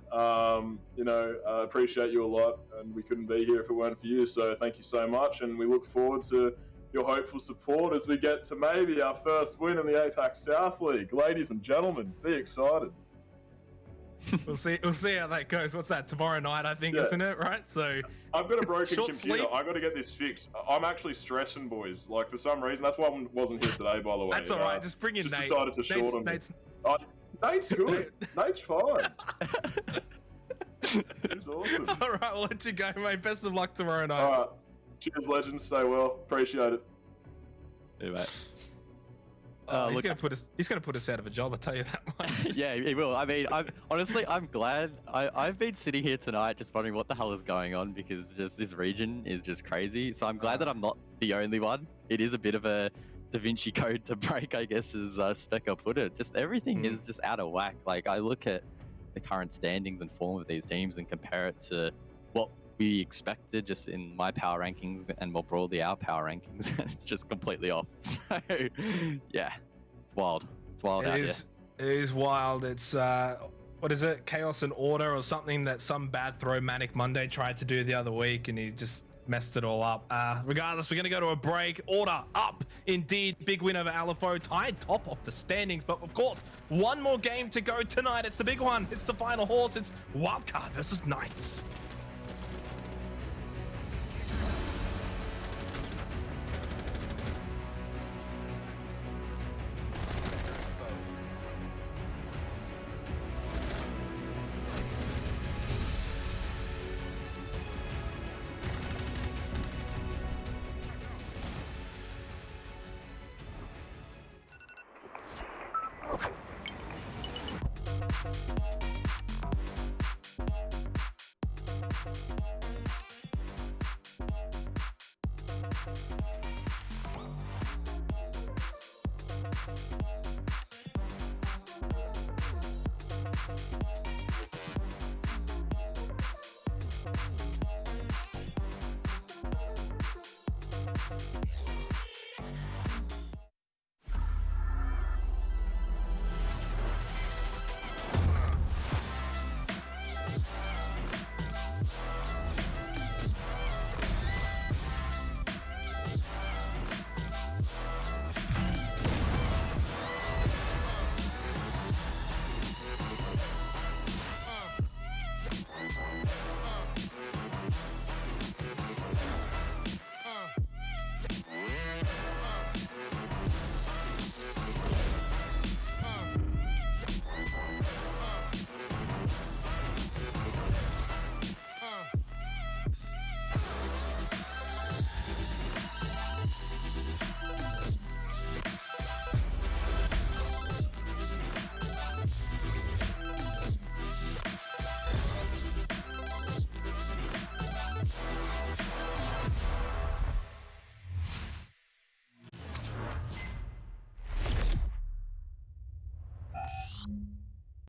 Appreciate you a lot, and we couldn't be here if it weren't for you. So thank you so much, and we look forward to your hopeful support as we get to maybe our first win in the APAC South League. Ladies and gentlemen, be excited. We'll see how that goes. What's that, tomorrow night, I think, Yeah. isn't it? Right? So I've got a broken Short computer. sleep. I got to get this fixed. I'm actually stressing, boys. Like, for some reason, that's why I wasn't here today, by the way. that's all right. Just bring in just Nate. decided to shorten me. Nate's Nate's good. Nate's fine. He's awesome. all right. We'll let you go, mate. Best of luck tomorrow night. All right. Cheers, legends. Stay well. Appreciate it. Yeah, mate. He's look, gonna put us out of a job. I'll tell you that much. yeah, he will. I mean, I'm glad. I've been sitting here tonight just wondering what the hell is going on, because just this region is just crazy. So I'm glad that I'm not the only one. It is a bit of a Da Vinci Code to break, I guess, as Specker put it. Just everything is just out of whack. Like, I look at the current standings and form of these teams and compare it to what we expected just in my power rankings and more broadly our power rankings. It's just completely off. So yeah, it's wild. It's wild out here. It is wild. It's what is it? Chaos and Order or something that some bad throw Manic Monday tried to do the other week, and he just messed it all up. Regardless, we're going to go to a break. Order up indeed. Big win over LFO, tied top of the standings. But of course, one more game to go tonight. It's the big one. It's the final horse. It's Wildcard versus Knights.